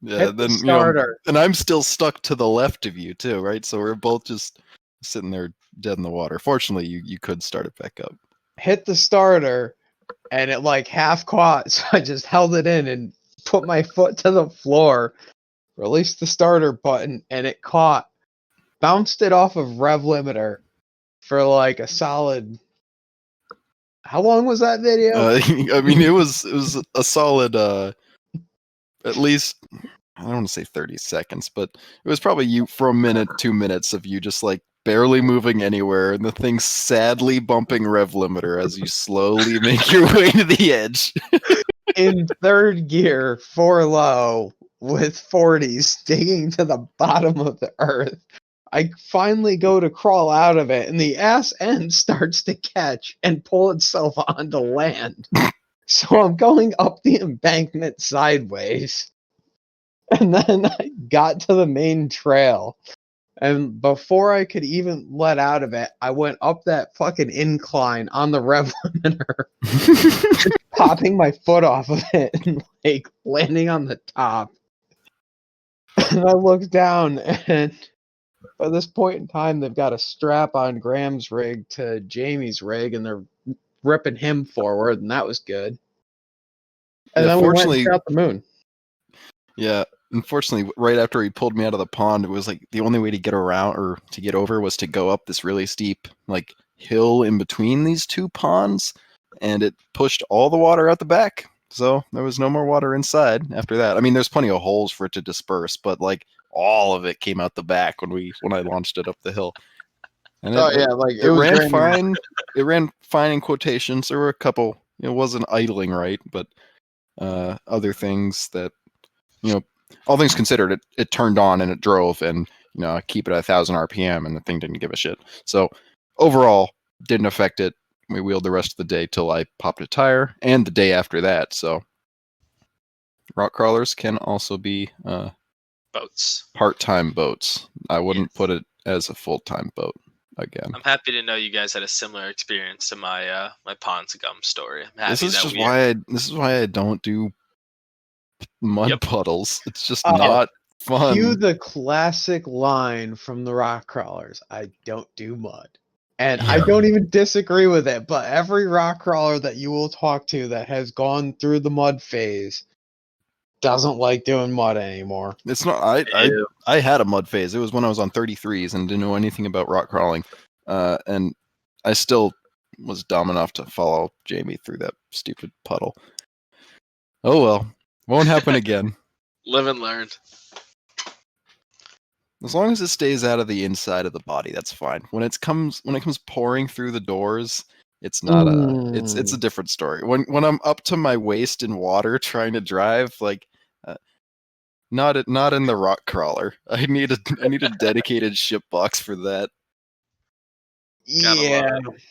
Yeah, Hit the then starter. and I'm still stuck to the left of you too, right? So we're both just sitting there dead in the water. Fortunately, you could start it back up. Hit the starter, and it like half caught, so I just held it in and put my foot to the floor, released the starter button, and it caught. Bounced it off of rev limiter for like a solid. How long was that video? I mean, it was a solid at least I don't want to say 30 seconds, but it was probably you for a minute, 2 minutes of you just like barely moving anywhere and the thing sadly bumping rev limiter as you slowly make your way to the edge. In third gear, 4 low, with 40s digging to the bottom of the earth. I finally go to crawl out of it, and the ass end starts to catch and pull itself onto land. So I'm going up the embankment sideways. And then I got to the main trail. And before I could even let out of it, I went up that fucking incline on the rev limiter, popping my foot off of it and like landing on the top. And I look down, and by this point in time, they've got a strap on Graham's rig to Jamie's rig, and they're ripping him forward, and that was good. And Yeah, then we went and fortunately, shot the moon. yeah, unfortunately, right after he pulled me out of the pond, it was like the only way to get around or to get over was to go up this really steep like hill in between these two ponds, and it pushed all the water out the back. So there was no more water inside after that. I mean, there's plenty of holes for it to disperse, but like all of it came out the back when I launched it up the hill. And Oh yeah, like it was ran draining. fine. It ran fine in quotations. There were a couple. It wasn't idling right, but other things that all things considered, it turned on and it drove, and keep it at 1,000 RPM, and the thing didn't give a shit. So overall, didn't affect it. We wheeled the rest of the day till I popped a tire, and the day after that. So rock crawlers can also be Boats. part-time boats. I wouldn't put it as a full-time boat again. I'm happy to know you guys had a similar experience to my my pond scum story. I'm happy This is that just we why I don't do mud Yep. puddles. It's just Oh, not fun. Cue the classic line from the rock crawlers. I don't do mud. And I Yeah. don't even disagree with it, but every rock crawler that you will talk to that has gone through the mud phase doesn't like doing mud anymore. It's not. I had a mud phase. It was when I was on 33s and didn't know anything about rock crawling, and I still was dumb enough to follow Jamie through that stupid puddle. Oh well, won't happen again. live and learn. As long as it stays out of the inside of the body, that's fine. When it comes pouring through the doors, it's not it's a different story. When I'm up to my waist in water trying to drive, like not in the rock crawler. I need a dedicated ship box for that. Gotta love Yeah. it.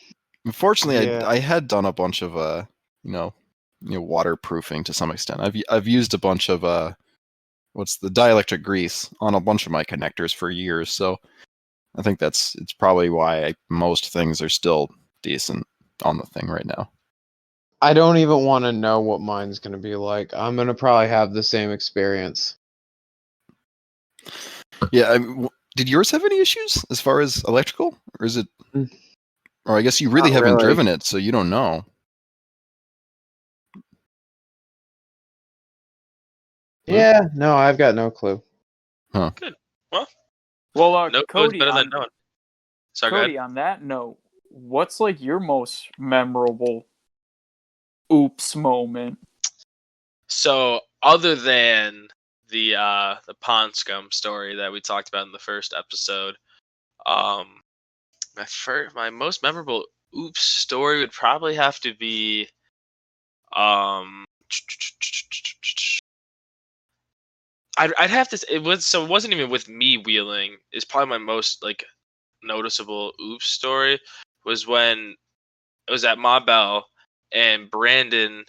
Unfortunately, Yeah. I had done a bunch of waterproofing to some extent. I've used a bunch of what's the dielectric grease on a bunch of my connectors for years, so I think it's probably why most things are still decent on the thing right now. I don't even want to know what mine's going to be like. I'm going to probably have the same experience. Yeah, did yours have any issues as far as electrical, or is it? Or I guess you really Not haven't really. driven it, so you don't know. Yeah, no, I've got no clue. Huh. Good. Well, Well, no clue's Cody, better than knowing. Sorry, go ahead. Cody, on that note, what's like your most memorable oops moment? So other than the pond scum story that we talked about in the first episode, um, my most memorable oops story would probably have to be um. I'd have to. It wasn't even with me wheeling. It's probably my most like noticeable oops story was when it was at Ma Bell and Brandon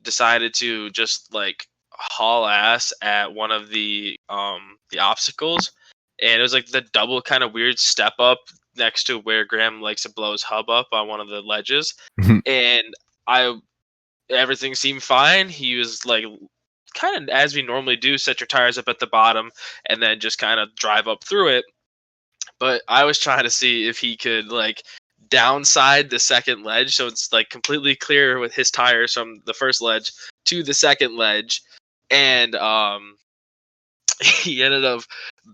decided to just like haul ass at one of the obstacles, and it was like the double kind of weird step up next to where Graham likes to blow his hub up on one of the ledges, and I everything seemed fine. He was like kind of as we normally do, set your tires up at the bottom and then just kind of drive up through it. But I was trying to see if he could like downside the second ledge so it's like completely clear with his tires from the first ledge to the second ledge, and he ended up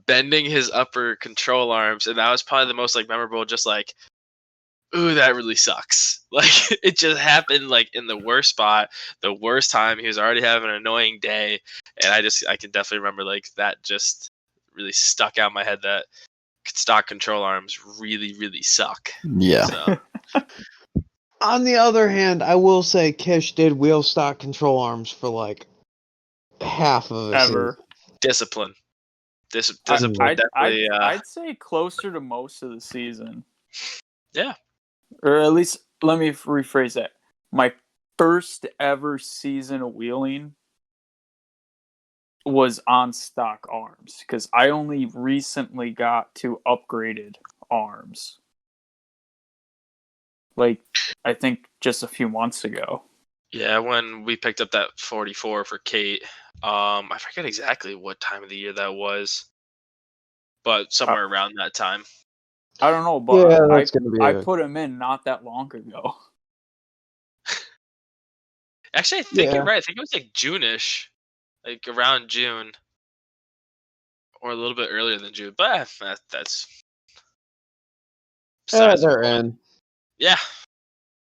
bending his upper control arms, and that was probably the most like memorable, just like, ooh, that really sucks. Like it just happened like in the worst spot, the worst time. He was already having an annoying day, and I can definitely remember like that just really stuck out in my head, that stock control arms really, really suck. Yeah. So On the other hand, I will say Kish did wheel stock control arms for like half of a season. Ever. discipline. Discipline definitely. I'd say closer to most of the season. Yeah. Or at least, let me rephrase that. My first ever season of wheeling was on stock arms because I only recently got to upgraded arms. Like, I think just a few months ago. Yeah, when we picked up that 44 for Kate, I forget exactly what time of the year that was, but somewhere around that time. I don't know, but Yeah, that's gonna be. I put him in not that long ago. Actually, I think Yeah. you're right. I think it was like June-ish, like around June, or a little bit earlier than June. But that's besides the They're point. in. Yeah,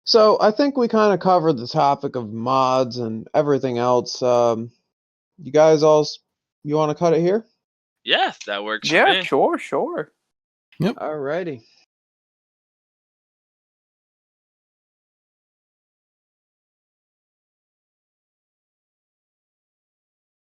So I think we kind of covered the topic of mods and everything else. You guys you want to cut it here? yeah, that works for Yeah, me. sure. Alrighty.